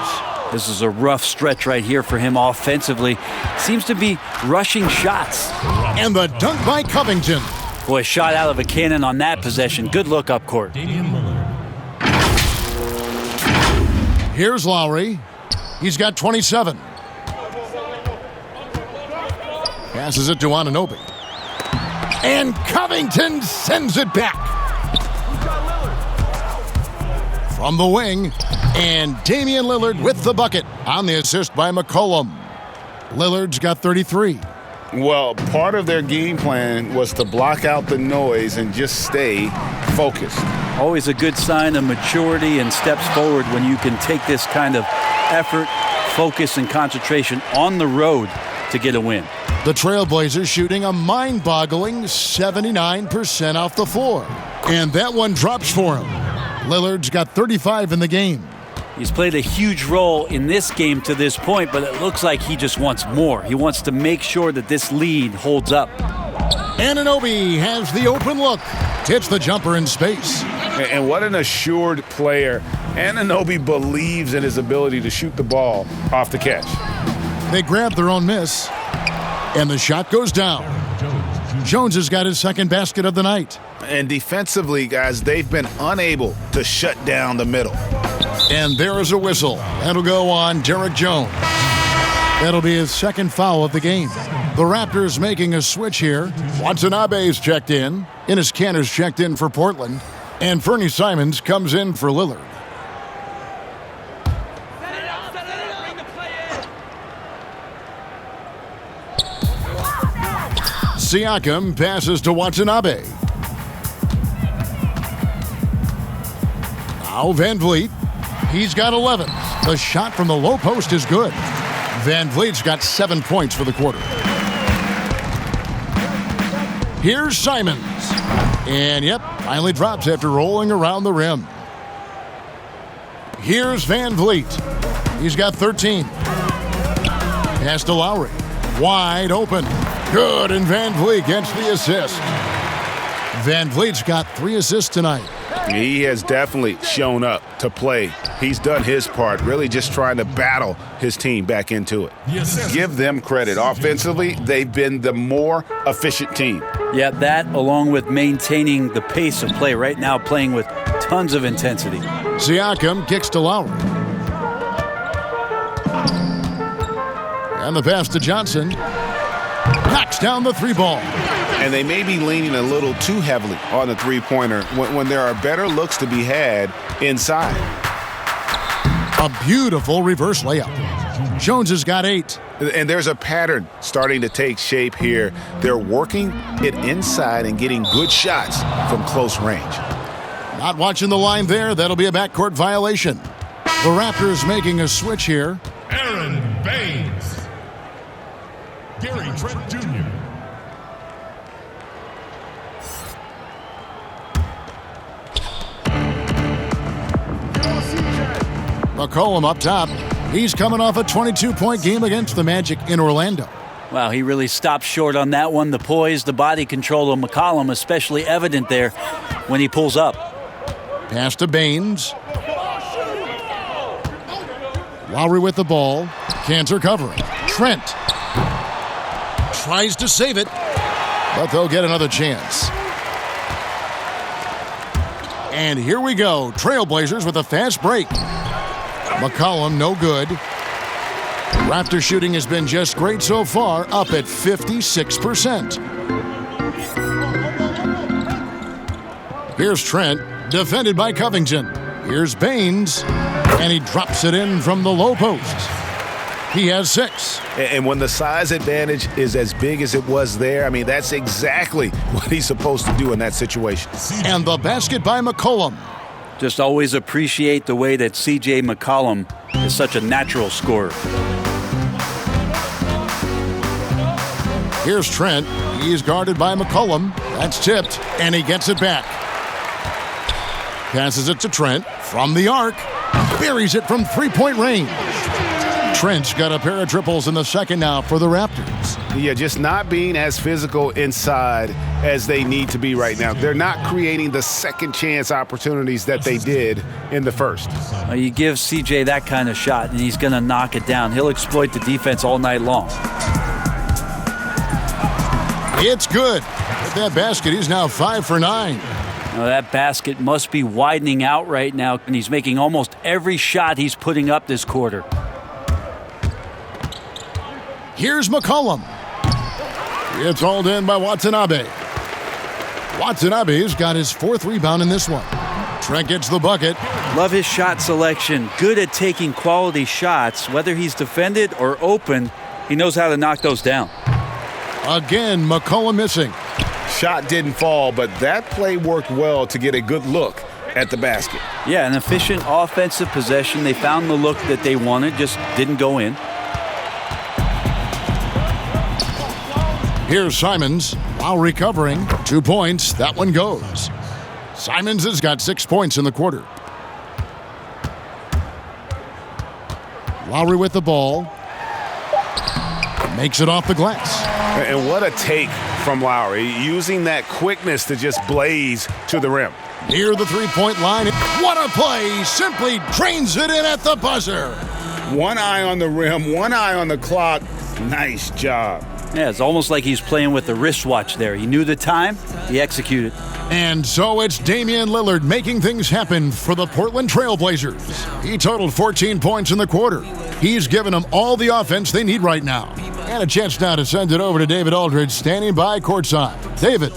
This is a rough stretch right here for him offensively. Seems to be rushing shots. And the dunk by Covington. Boy, shot out of a cannon on that possession. Good look up court. Damian Lillard. Here's Lowry. He's got 27. Passes it to Anunoby. And Covington sends it back. From the wing. And Damian Lillard with the bucket on the assist by McCollum. Lillard's got 33. Well, part of their game plan was to block out the noise and just stay focused. Always a good sign of maturity and steps forward when you can take this kind of effort, focus, and concentration on the road to get a win. The Trailblazers shooting a mind-boggling 79% off the floor. And that one drops for him. Lillard's got 35 in the game. He's played a huge role in this game to this point, but it looks like he just wants more. He wants to make sure that this lead holds up. Anunoby has the open look. Hits the jumper in space. And what an assured player. Anunoby believes in his ability to shoot the ball off the catch. They grab their own miss. And the shot goes down. Jones has got his 2nd basket of the night. And defensively, guys, they've been unable to shut down the middle. And there is a whistle. That'll go on Derek Jones. That'll be his 2nd foul of the game. The Raptors making a switch here. Watanabe's checked in. Enes Kanter's checked in for Portland. And Fernie Simons comes in for Lillard. Siakam passes to Watanabe. Now Van Vliet. He's got 11. The shot from the low post is good. Van Vliet's got 7 points for the quarter. Here's Simons. And, yep, finally drops after rolling around the rim. Here's Van Vliet. He's got 13. Pass to Lowry. Wide open. Good, and Van Vliet gets the assist. Van Vliet's got 3 assists tonight. He has definitely shown up to play. He's done his part, really just trying to battle his team back into it. Give them credit. Offensively, they've been the more efficient team. Yeah, that along with maintaining the pace of play right now, playing with tons of intensity. Siakam kicks to Lowry. And the pass to Johnson. Knocks down the 3 ball. And they may be leaning a little too heavily on the three-pointer when there are better looks to be had inside. A beautiful reverse layup. Jones has got 8. And there's a pattern starting to take shape here. They're working it inside and getting good shots from close range. Not watching the line there. That'll be a backcourt violation. The Raptors making a switch here. Aaron Baines. Gary Trent Jr. McCollum up top. He's coming off a 22-point game against the Magic in Orlando. Wow, he really stopped short on that one. The poise, the body control of McCollum, especially evident there when he pulls up. Pass to Baines. Lowry with the ball. Cantor covering. Trent tries to save it, but they'll get another chance. And here we go. Trailblazers with a fast break. McCollum, no good. Raptor shooting has been just great so far, up at 56%. Here's Trent, defended by Covington. Here's Baines, and he drops it in from the low post. He has 6. And when the size advantage is as big as it was there, I mean, that's exactly what he's supposed to do in that situation. And the basket by McCollum. Just always appreciate the way that C.J. McCollum is such a natural scorer. Here's Trent. He's guarded by McCollum. That's tipped, and he gets it back. Passes it to Trent from the arc. Buries it from 3-point range. Trent's got a pair of triples in the second now for the Raptors. Yeah, just not being as physical inside as they need to be right now. They're not creating the second chance opportunities that they did in the first. You give CJ that kind of shot, and he's going to knock it down. He'll exploit the defense all night long. It's good. With that basket, he's now 5 for 9. Now that basket must be widening out right now, and he's making almost every shot he's putting up this quarter. Here's McCollum. It's hauled in by Watanabe. Watanabe's got his 4th rebound in this one. Trent gets the bucket. Love his shot selection. Good at taking quality shots. Whether he's defended or open, he knows how to knock those down. Again, McCollum missing. Shot didn't fall, but that play worked well to get a good look at the basket. Yeah, an efficient offensive possession. They found the look that they wanted, just didn't go in. Here's Simons. Lowry covering. 2 points. That one goes. Simons has got 6 points in the quarter. Lowry with the ball. Makes it off the glass. And what a take from Lowry, using that quickness to just blaze to the rim. Near the 3-point line. What a play. Simply drains it in at the buzzer. One eye on the rim, one eye on the clock. Nice job. Yeah, it's almost like he's playing with the wristwatch there. He knew the time, he executed. And so it's Damian Lillard making things happen for the Portland Trailblazers. He totaled 14 points in the quarter. He's given them all the offense they need right now. And a chance now to send it over to David Aldridge, standing by courtside. David.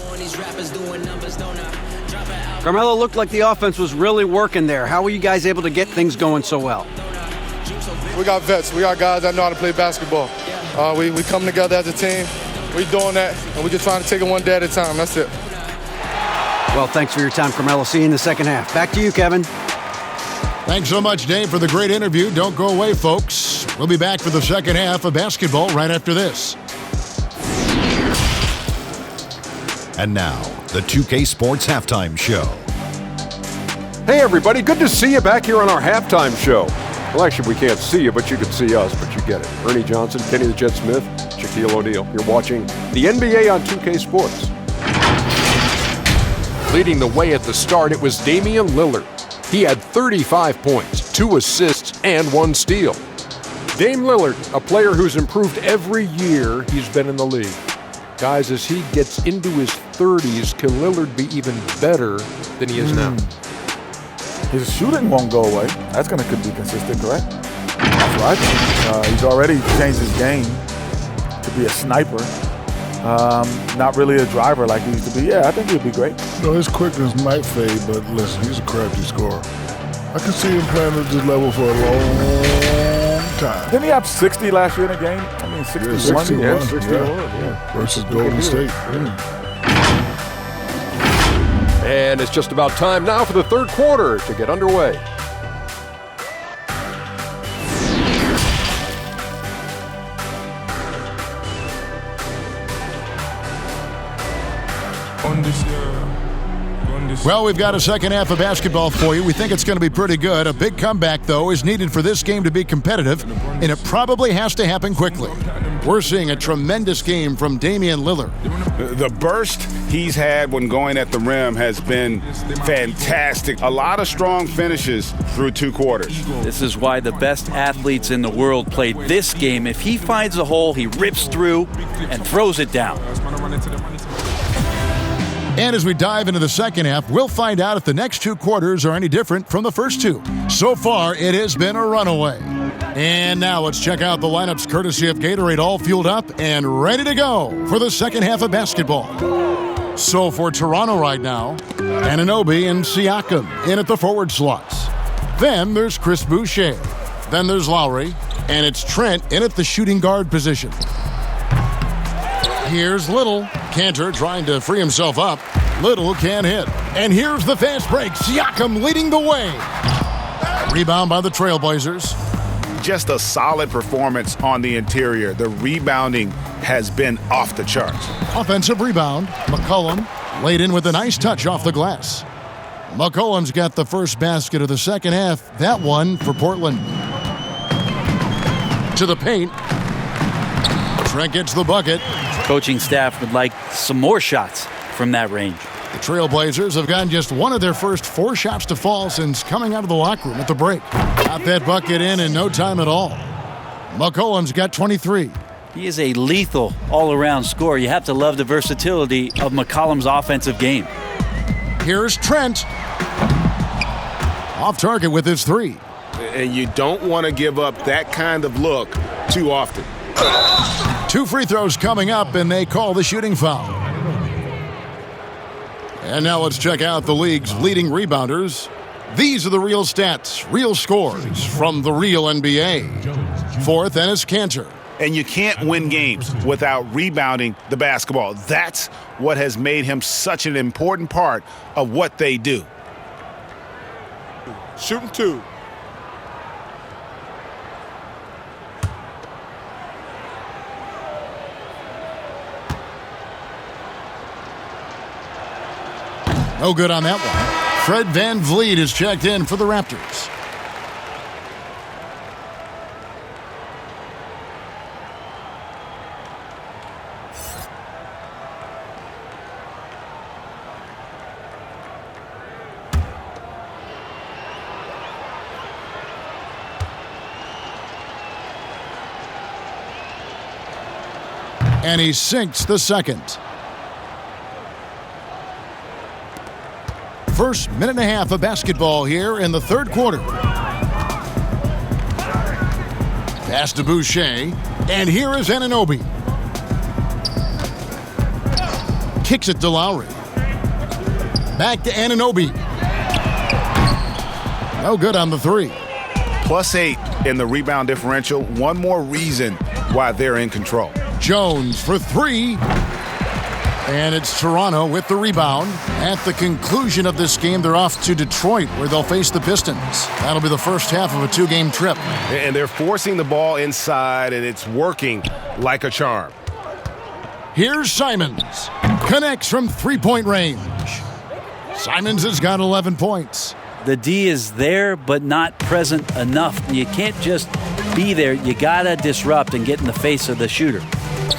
Carmelo, looked like the offense was really working there. How were you guys able to get things going so well? We got vets. We got guys that know how to play basketball. We come together as a team. We doing that, and we just trying to take it one day at a time. That's it. Well, thanks for your time, Carmelo. See you in the second half. Back to you, Kevin. Thanks so much, Dave, for the great interview. Don't go away, folks. We'll be back for the second half of basketball right after this. And now, the 2K Sports Halftime Show. Hey, everybody. Good to see you back here on our halftime show. Well, actually, we can't see you, but you can see us, but you get it. Ernie Johnson, Kenny the Jet Smith, Shaquille O'Neal. You're watching the NBA on 2K Sports. Leading the way at the start, it was Damian Lillard. He had 35 points, 2 assists, and 1 steal. Dame Lillard, a player who's improved every year he's been in the league. Guys, as he gets into his 30s, can Lillard be even better than he is now? His shooting won't go away. That's going to be consistent, correct? That's what I think. He's already changed his game to be a sniper. Not really a driver like he used to be. Yeah, I think he'd be great. His quickness might fade, but listen, he's a crafty scorer. I can see him playing at this level for a long time. Didn't he have 60 last year in a game? I mean, 61. 61. Versus Golden State. And it's just about time now for the third quarter to get underway. Well, we've got a second half of basketball for you. We think it's going to be pretty good. A big comeback, though, is needed for this game to be competitive, and it probably has to happen quickly. We're seeing a tremendous game from Damian Lillard. The burst he's had when going at the rim has been fantastic. A lot of strong finishes through 2 quarters. This is why the best athletes in the world play this game. If he finds a hole, he rips through and throws it down. And as we dive into the second half, we'll find out if the next 2 quarters are any different from the first 2. So far, it has been a runaway. And now let's check out the lineups courtesy of Gatorade, all fueled up and ready to go for the second half of basketball. So for Toronto right now, Anunoby and Siakam in at the forward slots. Then there's Chris Boucher. Then there's Lowry. And it's Trent in at the shooting guard position. Here's Little. Cantor trying to free himself up. Little can't hit. And here's the fast break. Siakam leading the way. Rebound by the Trailblazers. Just a solid performance on the interior. The rebounding has been off the charts. Offensive rebound. McCollum laid in with a nice touch off the glass. McCollum's got the first basket of the second half. That one for Portland. To the paint. Trent gets the bucket. Coaching staff would like some more shots from that range. The Trailblazers have gotten just one of their first 4 shots to fall since coming out of the locker room at the break. Got that bucket in no time at all. McCollum's got 23. He is a lethal all-around scorer. You have to love the versatility of McCollum's offensive game. Here's Trent. Off target with his 3. And you don't want to give up that kind of look too often. 2 free throws coming up, and they call the shooting foul. And now let's check out the league's leading rebounders. These are the real stats, real scores from the real NBA. 4th, Enes Kanter. And you can't win games without rebounding the basketball. That's what has made him such an important part of what they do. Shooting 2. No good on that one. Fred VanVleet is checked in for the Raptors. And he sinks the second. First minute and a half of basketball here in the third quarter. Pass to Boucher, and here is Anunoby. Kicks it to Lowry. Back to Anunoby. No good on the 3. +8 in the rebound differential. One more reason why they're in control. Jones for 3. And it's Toronto with the rebound. At the conclusion of this game, they're off to Detroit, where they'll face the Pistons. That'll be the first half of a 2-game trip. And they're forcing the ball inside, and it's working like a charm. Here's Simons. Connects from 3-point range. Simons has got 11 points. The D is there, but not present enough. You can't just be there. You got to disrupt and get in the face of the shooter.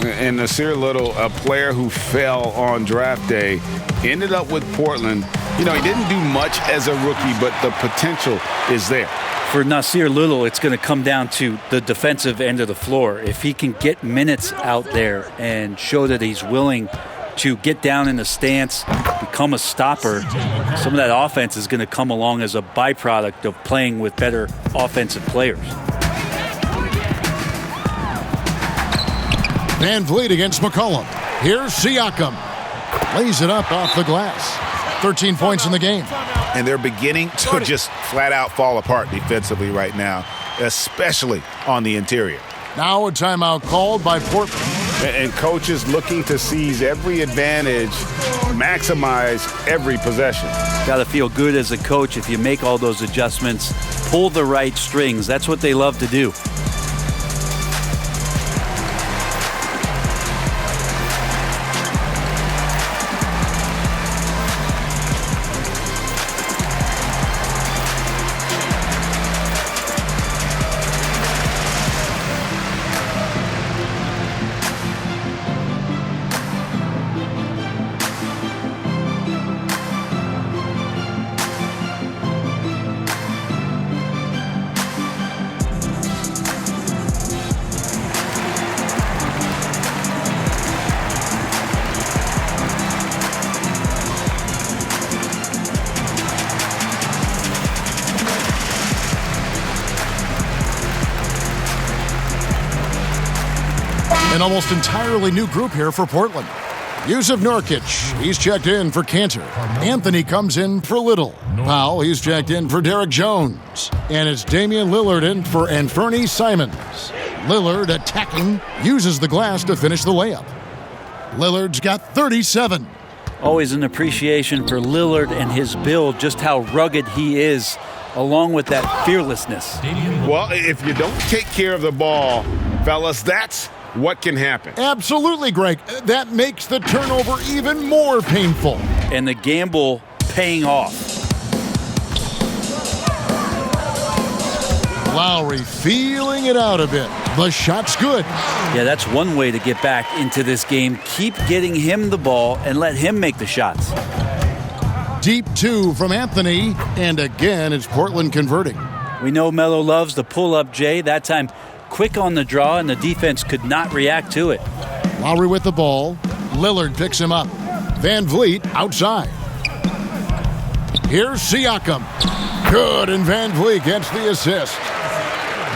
And Nasir Little, a player who fell on draft day, ended up with Portland. You know, he didn't do much as a rookie, but the potential is there. For Nasir Little, it's going to come down to the defensive end of the floor. If he can get minutes out there and show that he's willing to get down in the stance, become a stopper, some of that offense is going to come along as a byproduct of playing with better offensive players. Van Vliet against McCollum. Here's Siakam. Lays it up off the glass. 13 points in the game. And they're beginning to just flat out fall apart defensively right now, especially on the interior. Now a timeout called by Portland. And coaches looking to seize every advantage, maximize every possession. Got to feel good as a coach if you make all those adjustments, pull the right strings. That's what they love to do. An almost entirely new group here for Portland. Yusuf Nurkic, he's checked in for Cantor. Anthony comes in for Little. Powell, he's checked in for Derek Jones. And it's Damian Lillard in for Anfernee Simons. Lillard attacking, uses the glass to finish the layup. Lillard's got 37. Always an appreciation for Lillard and his build, just how rugged he is, along with that fearlessness. Well, if you don't take care of the ball, fellas, that's what can happen. Absolutely, Greg. That makes the turnover even more painful. And the gamble paying off. Lowry feeling it out a bit. The shot's good. Yeah, that's one way to get back into this game. Keep getting him the ball and let him make the shots. Deep two from Anthony, and again it's Portland converting. We know Melo loves the pull-up J. That time quick on the draw, and the defense could not react to it. Lowry with the ball. Lillard picks him up. Van Vliet outside. Here's Siakam. Good, and Van Vliet gets the assist.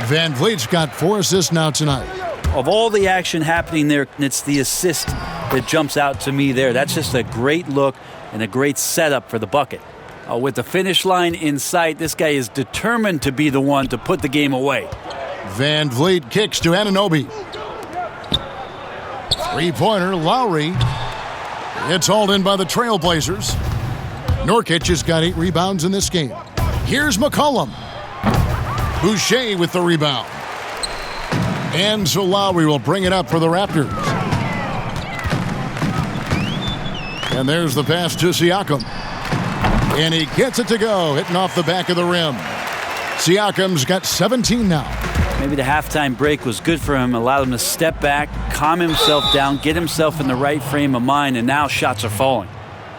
Van Vliet's got 4 assists now tonight. Of all the action happening there, it's the assist that jumps out to me there. That's just a great look and a great setup for the bucket. With the finish line in sight, this guy is determined to be the one to put the game away. Van Vliet kicks to Anunoby. Three-pointer, Lowry. It's hauled in by the Trailblazers. Nurkic has got 8 rebounds in this game. Here's McCollum. Boucher with the rebound. And so Lowry will bring it up for the Raptors. And there's the pass to Siakam. And he gets it to go, hitting off the back of the rim. Siakam's got 17 now. Maybe the halftime break was good for him, allowed him to step back, calm himself down, get himself in the right frame of mind, and now shots are falling.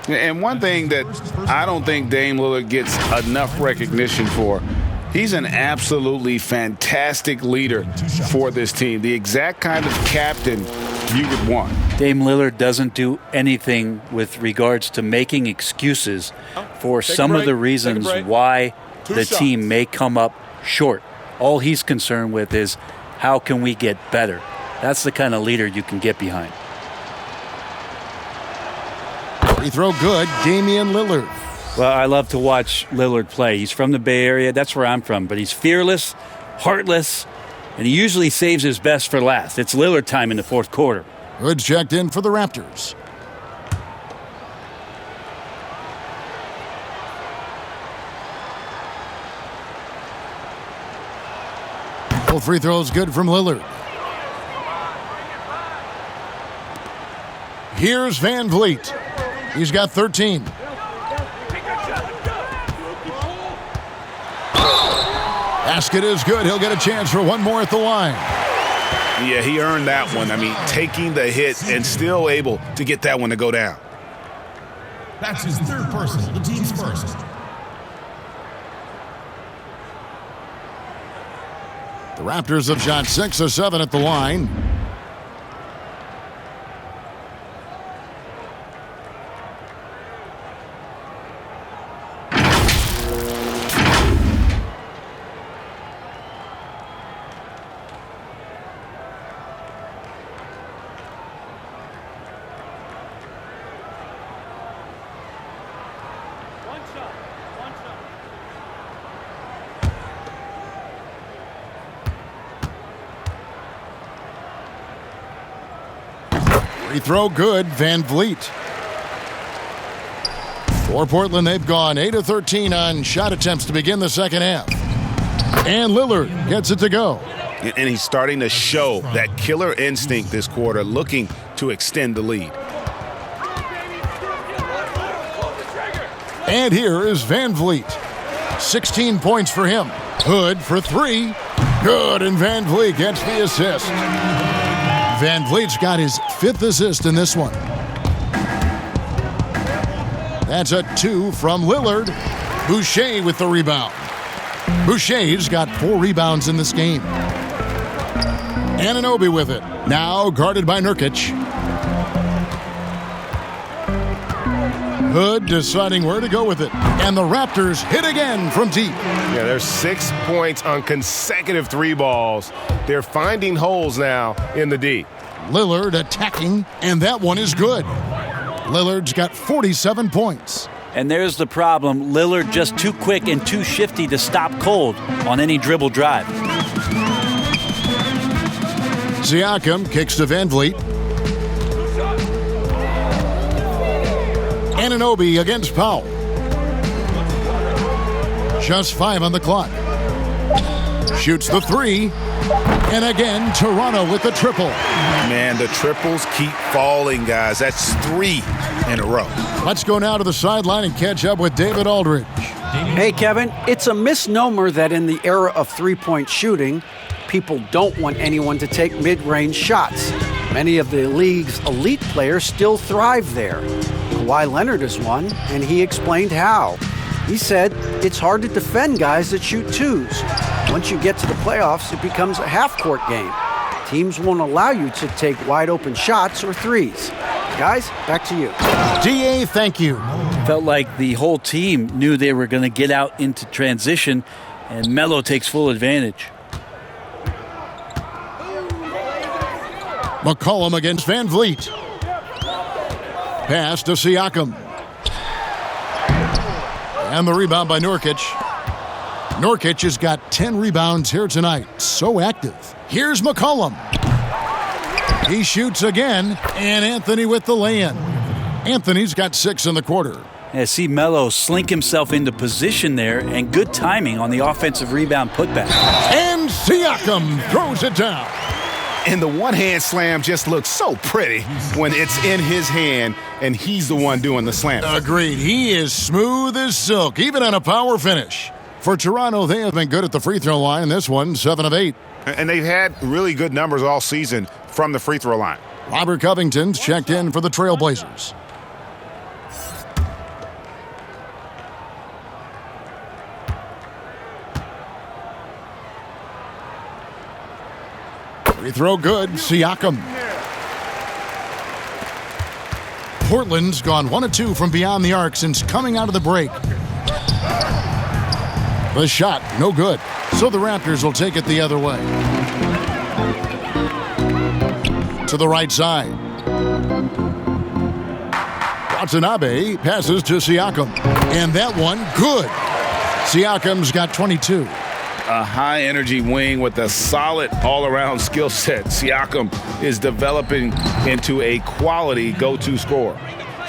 And one thing that I don't think Dame Lillard gets enough recognition for, he's an absolutely fantastic leader for this team, the exact kind of captain you would want. Dame Lillard doesn't do anything with regards to making excuses for some of the reasons why the team may come up short. All he's concerned with is how can we get better. That's the kind of leader you can get behind. Free throw good, Damian Lillard. Well, I love to watch Lillard play. He's from the Bay Area. That's where I'm from. But he's fearless, heartless, and he usually saves his best for last. It's Lillard time in the fourth quarter. Good checked in for the Raptors. Both free throws good from Lillard. Here's Van Vliet. He's got 13. Basket is good. He'll get a chance for one more at the line. Yeah, he earned that one. I mean, taking the hit and still able to get that one to go down. That's his third personal, the team's first. The Raptors have shot 6 of 7 at the line. Free throw good, Van Vliet. For Portland, they've gone 8 of 13 on shot attempts to begin the second half. And Lillard gets it to go. And he's starting to show that killer instinct this quarter, looking to extend the lead. And here is Van Vliet. 16 points for him. Hood for 3. Good, and Van Vliet gets the assist. Van Vliet's got his 5th assist in this one. That's a 2 from Lillard. Boucher with the rebound. Boucher's got 4 rebounds in this game. Anunoby with it. Now guarded by Nurkic. Hood deciding where to go with it. And the Raptors hit again from deep. Yeah, there's 6 points on consecutive 3 balls. They're finding holes now in the D. Lillard attacking, and that one is good. Lillard's got 47 points. And there's the problem. Lillard just too quick and too shifty to stop cold on any dribble drive. Siakam kicks to Van Vliet. Anunoby against Powell. Just 5 on the clock. Shoots the 3. And again, Toronto with the triple. Man, the triples keep falling, guys. That's 3 in a row. Let's go now to the sideline and catch up with David Aldridge. Hey, Kevin, it's a misnomer that in the era of three-point shooting, people don't want anyone to take mid-range shots. Many of the league's elite players still thrive there. Kawhi Leonard is one, and he explained how. He said, it's hard to defend guys that shoot twos. Once you get to the playoffs, it becomes a half-court game. Teams won't allow you to take wide-open shots or threes. Guys, back to you. DA, thank you. Felt like the whole team knew they were going to get out into transition, and Melo takes full advantage. McCollum against Van Vliet. Pass to Siakam. And the rebound by Nurkic. Nurkic has got 10 rebounds here tonight. So active. Here's McCollum. He shoots again, and Anthony with the lay-in. Anthony's got 6 in the quarter. Yeah, see Melo slink himself into position there, and good timing on the offensive rebound putback. And Siakam throws it down. And the one-hand slam just looks so pretty when it's in his hand and he's the one doing the slam. Agreed. He is smooth as silk, even on a power finish. For Toronto, they have been good at the free throw line. This one, 7 of 8. And they've had really good numbers all season from the free throw line. Robert Covington's checked in for the Trailblazers. Free throw good, Siakam. Portland's gone 1 of 2 from beyond the arc since coming out of the break. The shot, no good. So the Raptors will take it the other way. To the right side. Watanabe passes to Siakam. And that one, good. Siakam's got 22. A high-energy wing with a solid all-around skill set. Siakam is developing into a quality go-to scorer.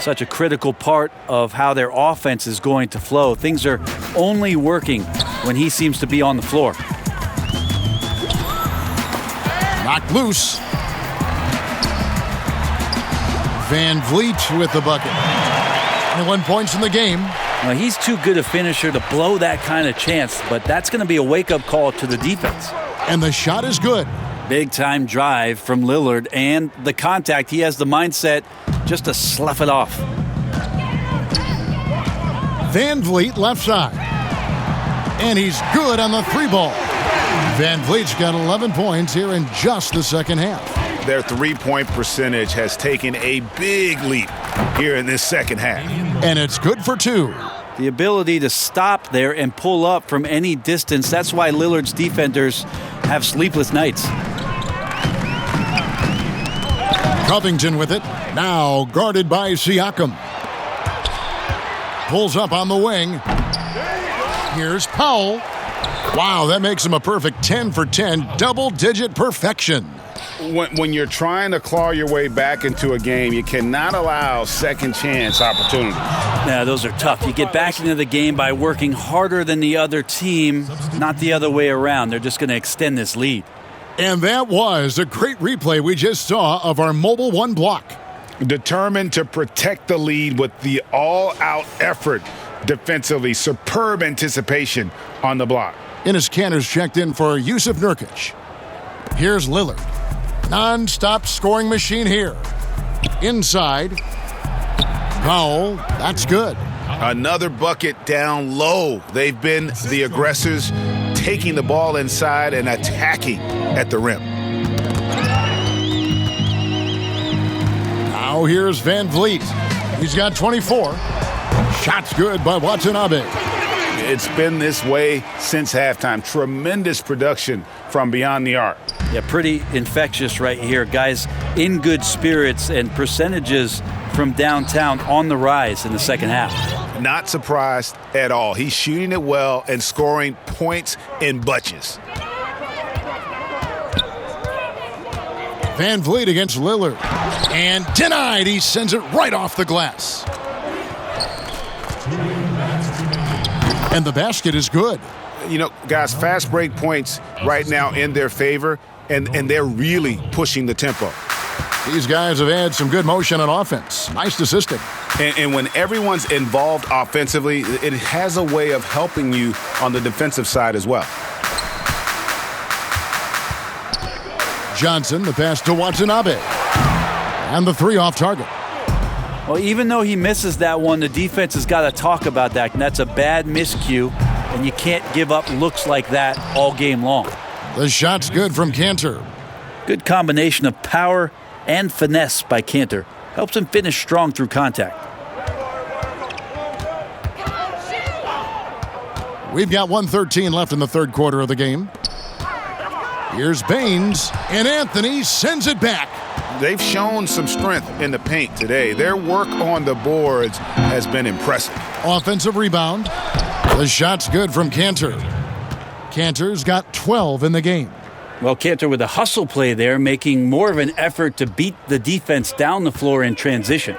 Such a critical part of how their offense is going to flow. Things are only working when he seems to be on the floor. Knocked loose. Van Vliet with the bucket. 21 points in the game. Well, he's too good a finisher to blow that kind of chance, but that's going to be a wake-up call to the defense. And the shot is good. Big-time drive from Lillard, and the contact, he has the mindset just to slough it off. Van Vliet left side. And he's good on the 3-ball. Van Vliet's got 11 points here in just the second half. Their three-point percentage has taken a big leap here in this second half. And it's good for 2. The ability to stop there and pull up from any distance, that's why Lillard's defenders have sleepless nights. Covington with it. Now guarded by Siakam. Pulls up on the wing. Here's Powell. Wow, that makes him a perfect 10 for 10, double-digit perfection. When you're trying to claw your way back into a game, you cannot allow second chance opportunities. Yeah, those are tough. You get back into the game by working harder than the other team, not the other way around. They're just going to extend this lead. And that was a great replay we just saw of our Mobile One block. Determined to protect the lead with the all-out effort defensively. Superb anticipation on the block. Enes Kanter's checked in for Yusuf Nurkic. Here's Lillard. Non-stop scoring machine here. Inside. Powell, that's good. Another bucket down low. They've been the aggressors, taking the ball inside and attacking at the rim. Now here's Van Vliet. He's got 24. Shot's good by Watanabe. It's been this way since halftime. Tremendous production from beyond the arc. Yeah, pretty infectious right here. Guys in good spirits, and percentages from downtown on the rise in the second half. Not surprised at all. He's shooting it well and scoring points in bunches. Van Vliet against Lillard. And denied. He sends it right off the glass. And the basket is good. You know, guys, fast break points right now in their favor, and they're really pushing the tempo. These guys have had some good motion on offense. Nice assisting. And when everyone's involved offensively, it has a way of helping you on the defensive side as well. Johnson, the pass to Watanabe. And the 3 off target. Well, even though he misses that one, the defense has got to talk about that, and that's a bad miscue, and you can't give up looks like that all game long. The shot's good from Kanter. Good combination of power and finesse by Kanter. Helps him finish strong through contact. We've got 1:13 left in the third quarter of the game. Here's Baines, and Anthony sends it back. They've shown some strength in the paint today. Their work on the boards has been impressive. Offensive rebound. The shot's good from Kanter. Kanter's got 12 in the game. Well, Kanter with a hustle play there, making more of an effort to beat the defense down the floor in transition.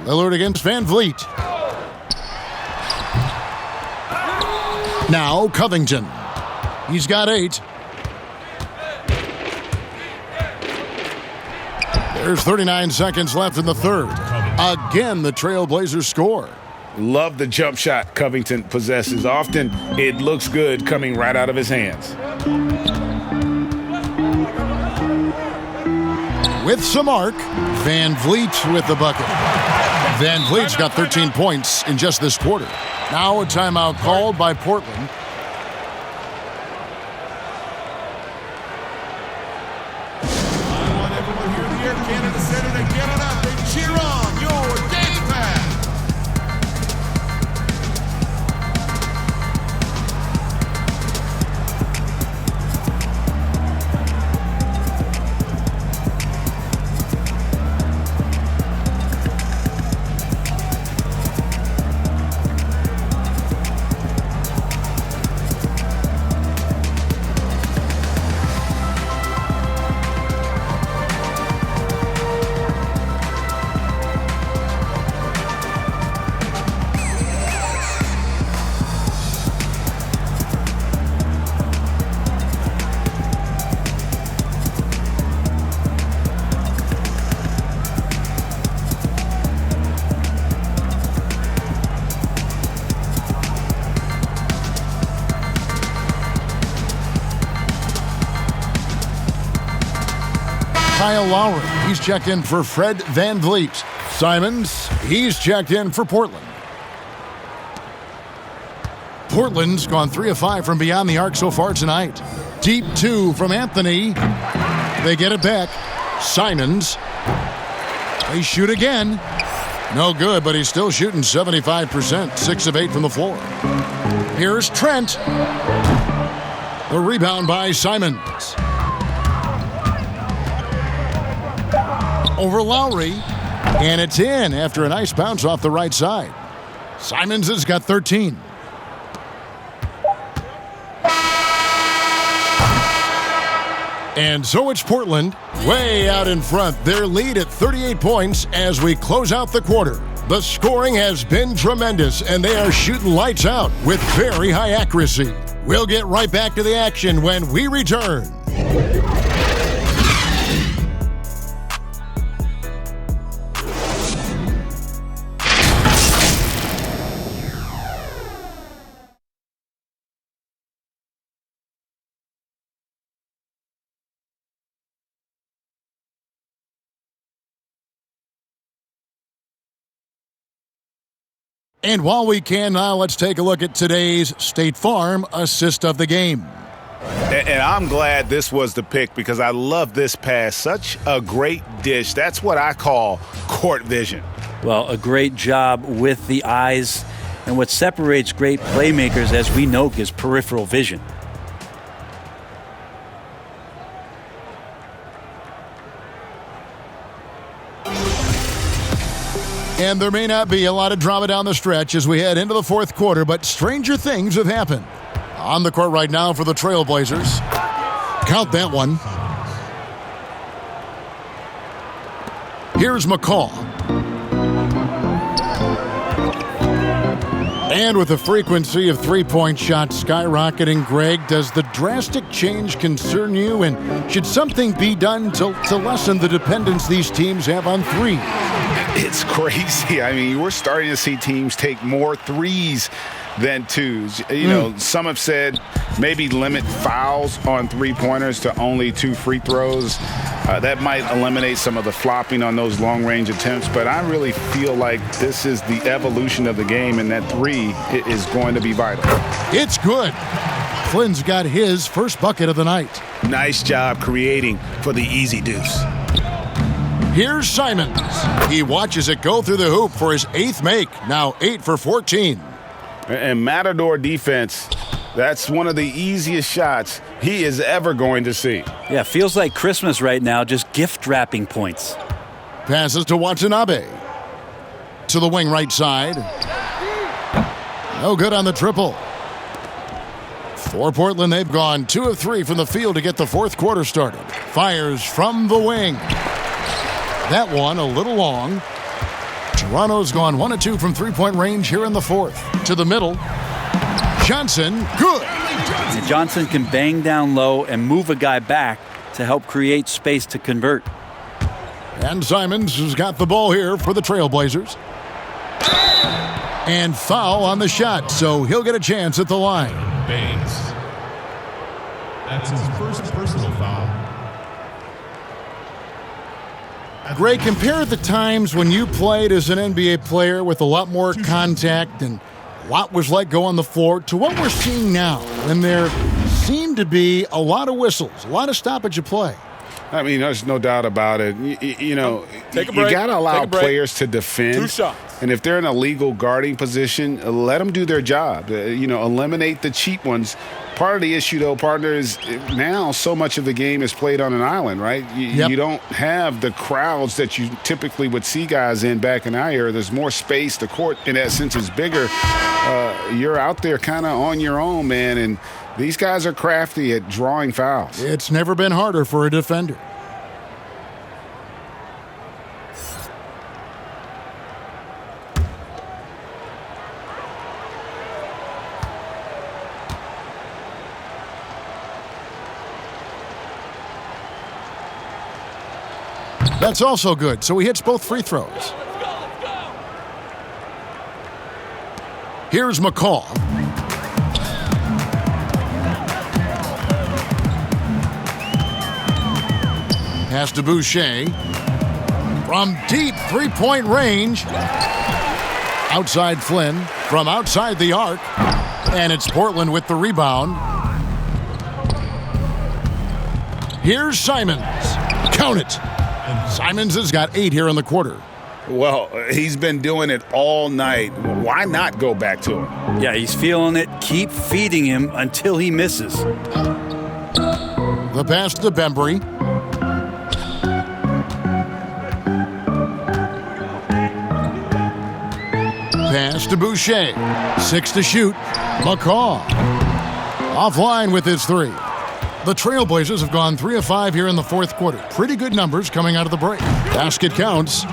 Lillard against Van Vliet. Now Covington. He's got 8. There's 39 seconds left in the third. Again, the Trailblazers score. Love the jump shot Covington possesses. Often it looks good coming right out of his hands. With some arc, Van Vliet with the bucket. Van Vliet's got 13 points in just this quarter. Now a timeout called by Portland. Kyle Lowry. He's checked in for Fred VanVleet. Simons, he's checked in for Portland. Portland's gone 3 of 5 from beyond the arc so far tonight. Deep 2 from Anthony. They get it back. Simons. They shoot again. No good, but he's still shooting 75%. 6 of 8 from the floor. Here's Trent. The rebound by Simons. Over Lowry. And it's in after a nice bounce off the right side. Simons has got 13. And so it's Portland way out in front. Their lead at 38 points as we close out the quarter. The scoring has been tremendous, and they are shooting lights out with very high accuracy. We'll get right back to the action when we return. And while we can now, let's take a look at today's State Farm assist of the game. And I'm glad this was the pick because I love this pass. Such a great dish. That's what I call court vision. Well, a great job with the eyes. And what separates great playmakers, as we know, is peripheral vision. And there may not be a lot of drama down the stretch as we head into the fourth quarter, but stranger things have happened. On the court right now for the Trailblazers. Count that one. Here's McCall. And with the frequency of three-point shots skyrocketing, Greg, does the drastic change concern you? And should something be done to lessen the dependence these teams have on three? It's crazy. I mean, we're starting to see teams take more threes than twos. You know, some have said maybe limit fouls on three-pointers to only 2 free throws. That might eliminate some of the flopping on those long-range attempts, but I really feel like this is the evolution of the game, and that three is going to be vital. It's good. Flynn's got his first bucket of the night. Nice job creating for the easy deuce. Here's Simons. He watches it go through the hoop for his 8th make, now 8 for 14. And Matador defense, that's one of the easiest shots he is ever going to see. Yeah, feels like Christmas right now, just gift wrapping points. Passes to Watanabe. To the wing right side. No good on the triple. For Portland, they've gone 2 of 3 from the field to get the fourth quarter started. Fires from the wing. That one a little long. Toronto's gone 1 of 2 from three-point range here in the fourth. To the middle. Johnson, good. And Johnson can bang down low and move a guy back to help create space to convert. And Simons has got the ball here for the Trailblazers. And foul on the shot, so he'll get a chance at the line. Banks. That's his first personal foul. Greg, compare the times when you played as an NBA player with a lot more contact and a lot was let go on the floor to what we're seeing now, when there seem to be a lot of whistles, a lot of stoppage of play. I mean, there's no doubt about it. You know, Take a break. You got to allow Take a break. players to defend. 2 shots. And if they're in a legal guarding position, let them do their job. Eliminate the cheap ones. Part of the issue, though, partner, is now so much of the game is played on an island, right? You don't have the crowds that you typically would see guys in back in our era. There's more space. The court, in that sense, is bigger. You're out there kind of on your own, man, and these guys are crafty at drawing fouls. It's never been harder for a defender. That's also good, so he hits both free throws. Here's McCall. Pass to Boucher. From deep three-point range. Outside Flynn from outside the arc. And it's Portland with the rebound. Here's Simons. Count it. Simons has got 8 here in the quarter. Well, he's been doing it all night. Why not go back to him? Yeah, he's feeling it. Keep feeding him until he misses. The pass to Bembry. Pass to Boucher. 6 to shoot. McCaw. Offline with his 3. The Trailblazers have gone 3 of 5 here in the fourth quarter. Pretty good numbers coming out of the break. Basket counts.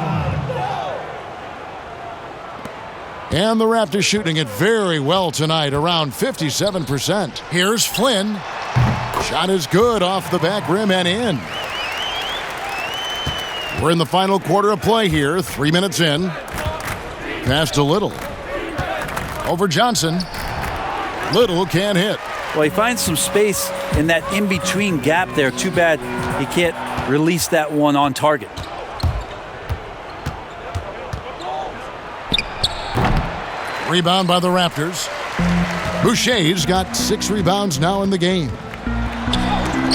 And the Raptors shooting it very well tonight, around 57%. Here's Flynn. Shot is good off the back rim and in. We're in the final quarter of play here, 3 minutes in. Pass to Little. Over Johnson. Little can't hit. Well, he finds some space in that in-between gap there. Too bad he can't release that one on target. Rebound by the Raptors. Boucher's got 6 rebounds now in the game.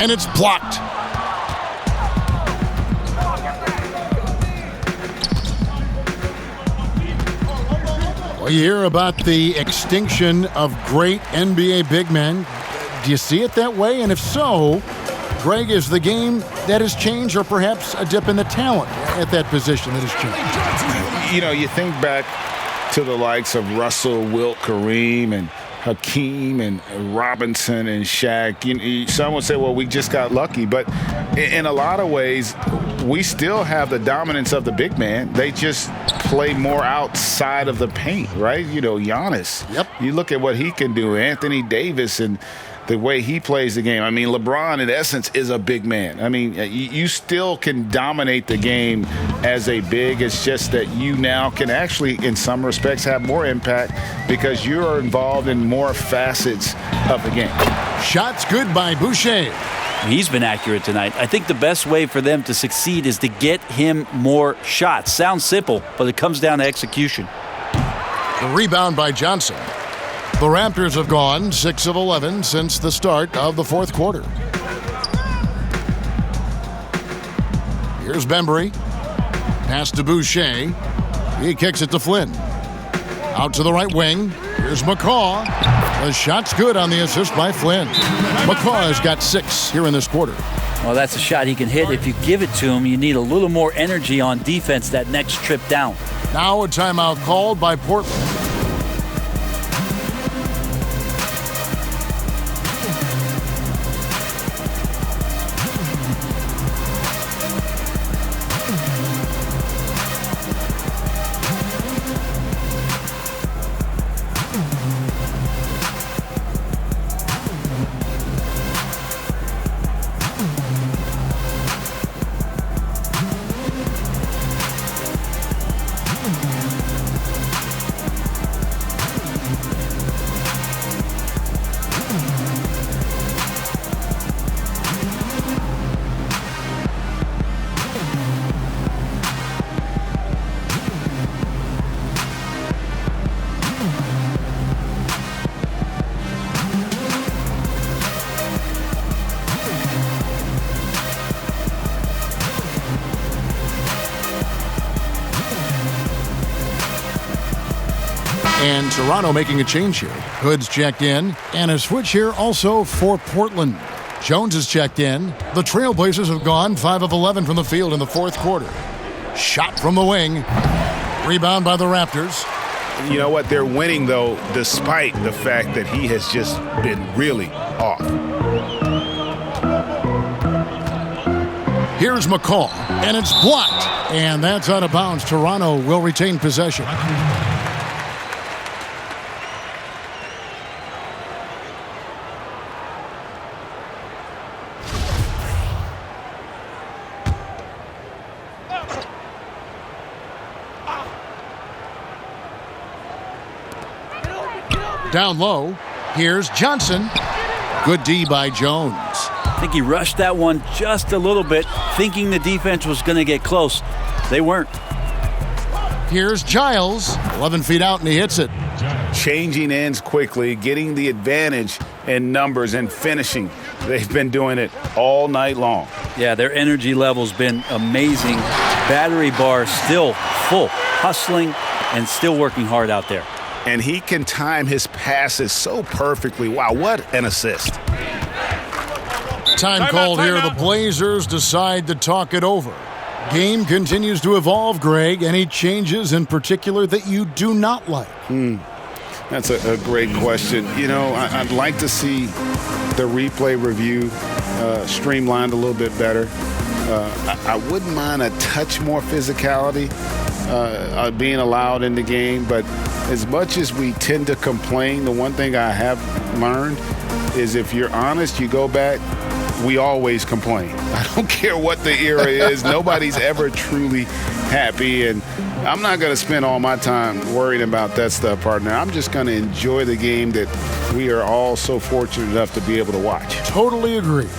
And it's blocked. Well, you hear about the extinction of great NBA big men. Do you see it that way? And if so, Greg, is the game that has changed, or perhaps a dip in the talent at that position that has changed? You know, you think back to the likes of Russell, Wilt, Kareem, and Hakeem, and Robinson, and Shaq. Some would say, well, we just got lucky. But in a lot of ways, we still have the dominance of the big man. They just play more outside of the paint, right? You know, Giannis. Yep. You look at what he can do. Anthony Davis and the way he plays the game. I mean, LeBron, in essence, is a big man. I mean, you still can dominate the game as a big. It's just that you now can actually, in some respects, have more impact because you're involved in more facets of the game. Shots good by Boucher. He's been accurate tonight. I think the best way for them to succeed is to get him more shots. Sounds simple, but it comes down to execution. The rebound by Johnson. The Raptors have gone 6 of 11 since the start of the fourth quarter. Here's Bembry. Pass to Boucher. He kicks it to Flynn. Out to the right wing. Here's McCaw. The shot's good on the assist by Flynn. McCaw has got 6 here in this quarter. Well, that's a shot he can hit. If you give it to him, you need a little more energy on defense that next trip down. Now a timeout called by Portland. And Toronto making a change here. Hood's checked in, and a switch here also for Portland. Jones is checked in. The Trailblazers have gone 5 of 11 from the field in the fourth quarter. Shot from the wing. Rebound by the Raptors. You know what? They're winning, though, despite the fact that he has just been really off. Here's McCaw, and it's blocked. And that's out of bounds. Toronto will retain possession. Down low, here's Johnson. Good D by Jones. I think he rushed that one just a little bit, thinking the defense was going to get close. They weren't. Here's Giles, 11 feet out, and he hits it. Changing ends quickly, getting the advantage in numbers and finishing. They've been doing it all night long. Yeah, their energy level's been amazing. Battery bar still full, hustling and still working hard out there. And he can time his passes so perfectly. Wow, what an assist. Time called here. The Blazers decide to talk it over. Game continues to evolve, Greg. Any changes in particular that you do not like? That's a great question. You know, I'd like to see the replay review streamlined a little bit better. I wouldn't mind a touch more physicality being allowed in the game, but as much as we tend to complain, the one thing I have learned is if you're honest, you go back, we always complain. I don't care what the era is. Nobody's ever truly happy, and I'm not going to spend all my time worrying about that stuff, partner. I'm just going to enjoy the game that we are all so fortunate enough to be able to watch. Totally agree.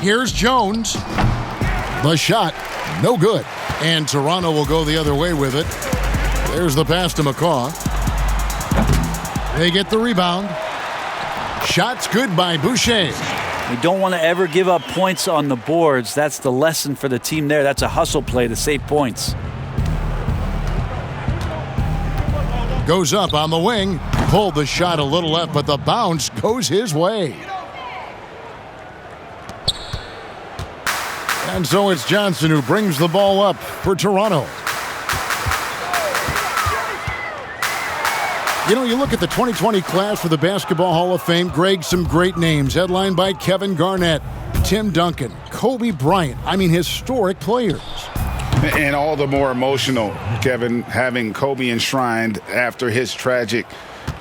Here's Jones. The shot, no good. And Toronto will go the other way with it. There's the pass to McCaw. They get the rebound. Shot's good by Boucher. We don't want to ever give up points on the boards. That's the lesson for the team there. That's a hustle play to save points. Goes up on the wing. Pulled the shot a little left, but the bounce goes his way. And so it's Johnson who brings the ball up for Toronto. You know, you look at the 2020 class for the Basketball Hall of Fame, Greg, some great names, headlined by Kevin Garnett, Tim Duncan, Kobe Bryant. I mean, historic players. And all the more emotional, Kevin, having Kobe enshrined after his tragic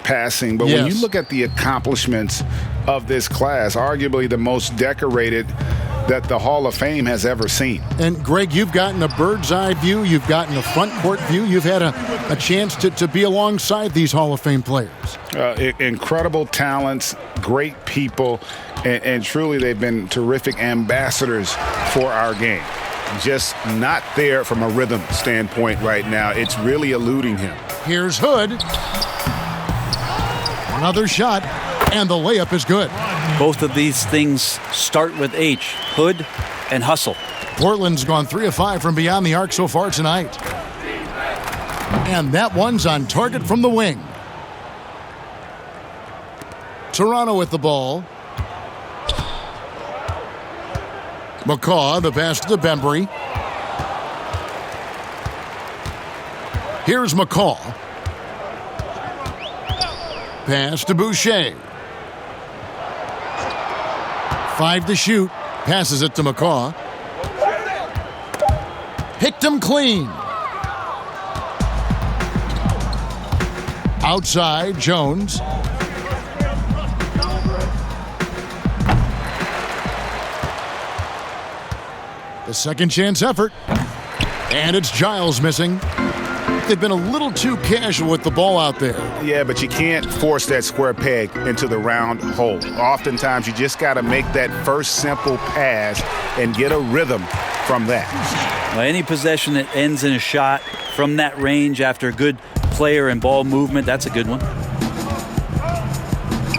passing. But when you look at the accomplishments of this class, arguably the most decorated that the Hall of Fame has ever seen. And Greg, you've gotten a bird's eye view, you've gotten a front court view, you've had a chance to be alongside these Hall of Fame players. Incredible talents, great people, and truly they've been terrific ambassadors for our game. Just not there from a rhythm standpoint right now. It's really eluding him. Here's Hood. Another shot, and the layup is good. Both of these things start with H, Hood and hustle. Portland's gone 3 of 5 from beyond the arc so far tonight. And that one's on target from the wing. Toronto with the ball. McCaw, the pass to Bembry. Here's McCaw. Pass to Boucher. 5 to shoot. Passes it to McCaw. Picked him clean. Outside, Jones. The second chance effort. And it's Giles missing. They've been a little too casual with the ball out there. Yeah, but you can't force that square peg into the round hole. Oftentimes, you just got to make that first simple pass and get a rhythm from that. Well, any possession that ends in a shot from that range after good player and ball movement, that's a good one.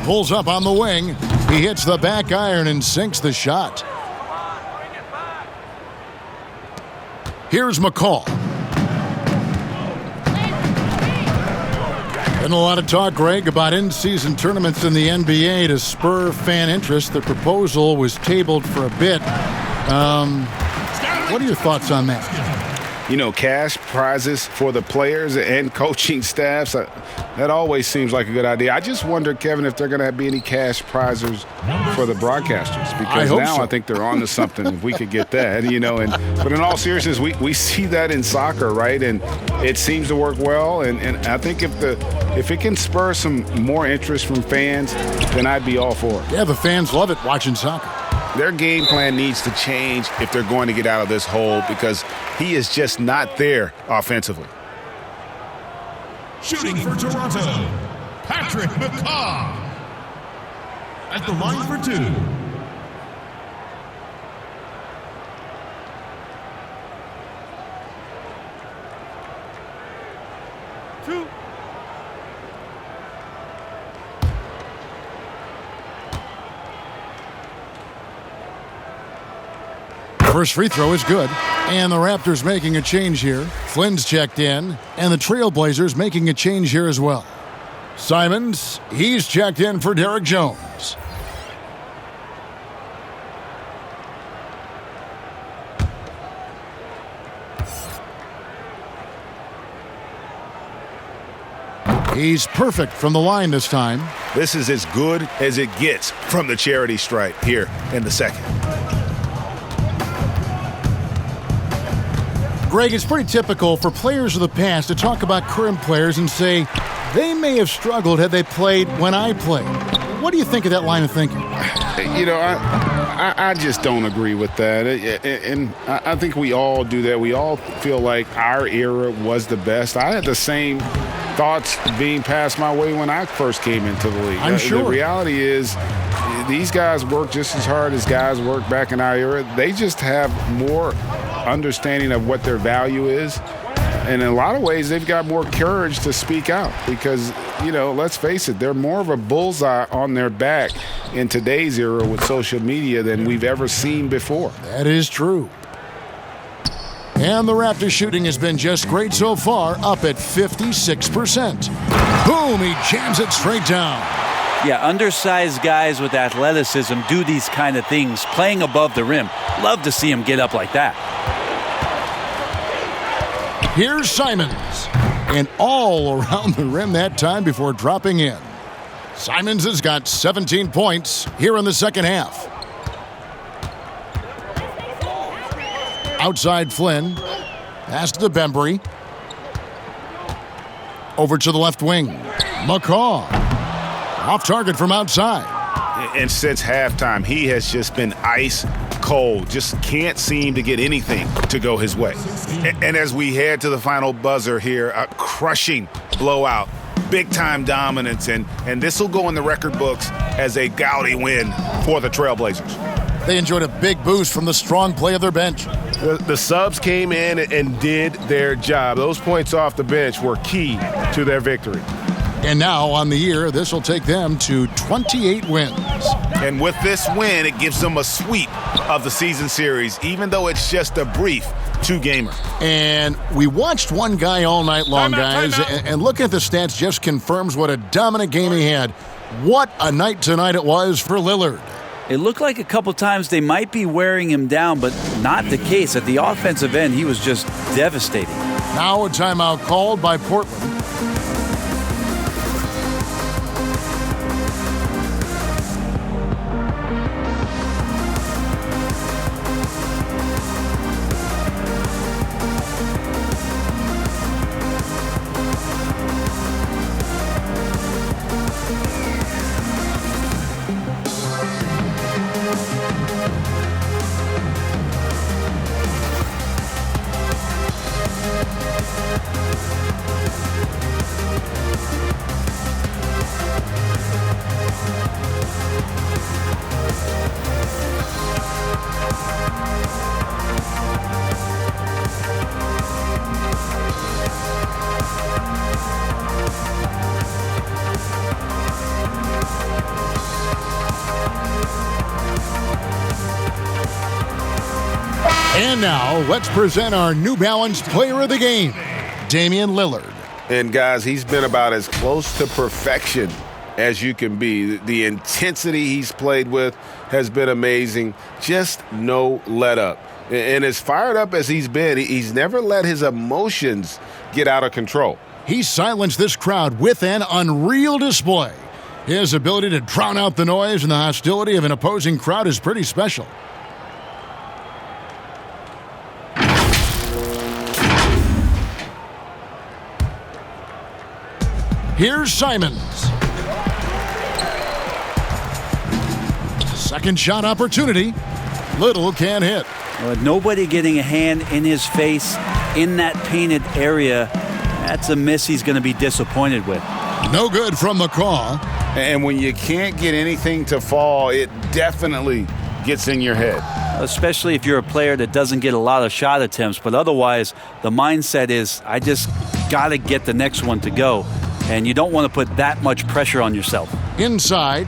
Pulls up on the wing. He hits the back iron and sinks the shot. Here's McCaw. Been a lot of talk, Greg, about in-season tournaments in the NBA to spur fan interest. The proposal was tabled for a bit. What are your thoughts on that? cash prizes for the players and coaching staffs. That always seems like a good idea. I just wonder, Kevin, if they're going to be any cash prizes for the broadcasters. Because I think they're on to something if we could get that, But in all seriousness, we see that in soccer, right? And it seems to work well. And I think if it can spur some more interest from fans, then I'd be all for it. Yeah, the fans love it watching soccer. Their game plan needs to change if they're going to get out of this hole because he is just not there offensively. Shooting for Toronto, Patrick McCaw. At the line for 2. First free throw is good. And the Raptors making a change here. Flynn's checked in. And the Trailblazers making a change here as well. Simons, he's checked in for Derek Jones. He's perfect from the line this time. This is as good as it gets from the charity stripe here in the second. Greg, it's pretty typical for players of the past to talk about current players and say they may have struggled had they played when I played. What do you think of that line of thinking? I just don't agree with that. And I think we all do that. We all feel like our era was the best. I had the same thoughts being passed my way when I first came into the league. I'm sure. The reality is these guys work just as hard as guys worked back in our era. They just have more understanding of what their value is. And in a lot of ways, they've got more courage to speak out because, let's face it, they're more of a bullseye on their back in today's era with social media than we've ever seen before. That is true. And the Raptors shooting has been just great so far, up at 56%. Boom, he jams it straight down. Yeah, undersized guys with athleticism do these kind of things, playing above the rim. Love to see him get up like that. Here's Simons, and all around the rim that time before dropping in. Simons has got 17 points here in the second half. Outside Flynn, pass to Bembry. Over to the left wing, McCaw. Off target from outside. And since halftime, he has just been ice cold. Just can't seem to get anything to go his way. And as we head to the final buzzer here, a crushing blowout, big-time dominance, and this will go in the record books as a gaudy win for the Trailblazers. They enjoyed a big boost from the strong play of their bench. The subs came in and did their job. Those points off the bench were key to their victory. And now on the year, this will take them to 28 wins. And with this win, it gives them a sweep of the season series, even though it's just a brief two-gamer. And we watched one guy all night long, guys, and looking at the stats just confirms what a dominant game he had. What a night tonight it was for Lillard. It looked like a couple times they might be wearing him down, but not the case. At the offensive end, he was just devastating. Now a timeout called by Portland. And now, let's present our New Balance Player of the Game, Damian Lillard. And guys, he's been about as close to perfection as you can be. The intensity he's played with has been amazing. Just no let up. And as fired up as he's been, he's never let his emotions get out of control. He silenced this crowd with an unreal display. His ability to drown out the noise and the hostility of an opposing crowd is pretty special. Here's Simons. Second shot opportunity. Little can't hit. With nobody getting a hand in his face in that painted area, that's a miss he's going to be disappointed with. No good from McCaw. And when you can't get anything to fall, it definitely gets in your head. Especially if you're a player that doesn't get a lot of shot attempts. But otherwise, the mindset is, I just got to get the next one to go. And you don't want to put that much pressure on yourself. Inside,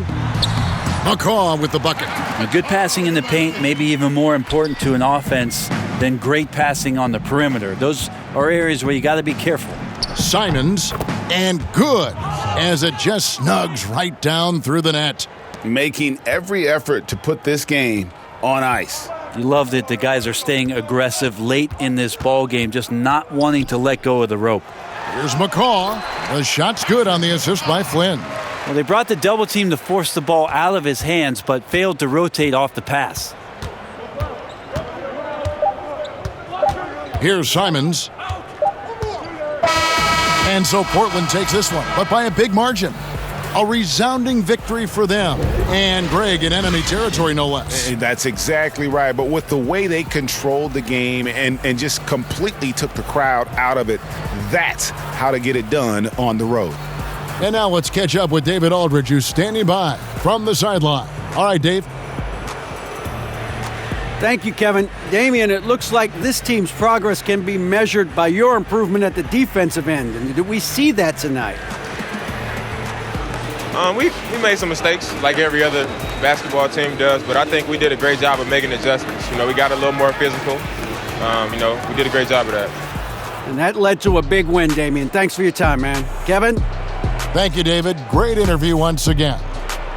McCaw with the bucket. Now, good passing in the paint may be even more important to an offense than great passing on the perimeter. Those are areas where you got to be careful. Simons, and good, as it just snugs right down through the net. Making every effort to put this game on ice. You love that the guys are staying aggressive late in this ball game, just not wanting to let go of the rope. Here's McCaw. The shot's good on the assist by Flynn. Well, they brought the double team to force the ball out of his hands, but failed to rotate off the pass. Here's Simons. And so Portland takes this one, but by a big margin. A resounding victory for them. And Greg in enemy territory, no less. That's exactly right. But with the way they controlled the game and just completely took the crowd out of it, that's how to get it done on the road. And now let's catch up with David Aldridge, who's standing by from the sideline. All right, Dave. Thank you, Kevin. Damian, it looks like this team's progress can be measured by your improvement at the defensive end. And did we see that tonight? We made some mistakes like every other basketball team does, but I think we did a great job of making adjustments. We got a little more physical. We did a great job of that. And that led to a big win, Damian. Thanks for your time, man. Kevin? Thank you, David. Great interview once again.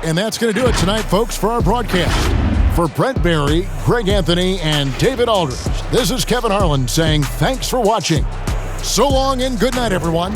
And that's going to do it tonight, folks, for our broadcast. For Brent Barry, Greg Anthony, and David Aldridge, this is Kevin Harlan saying thanks for watching. So long and good night, everyone.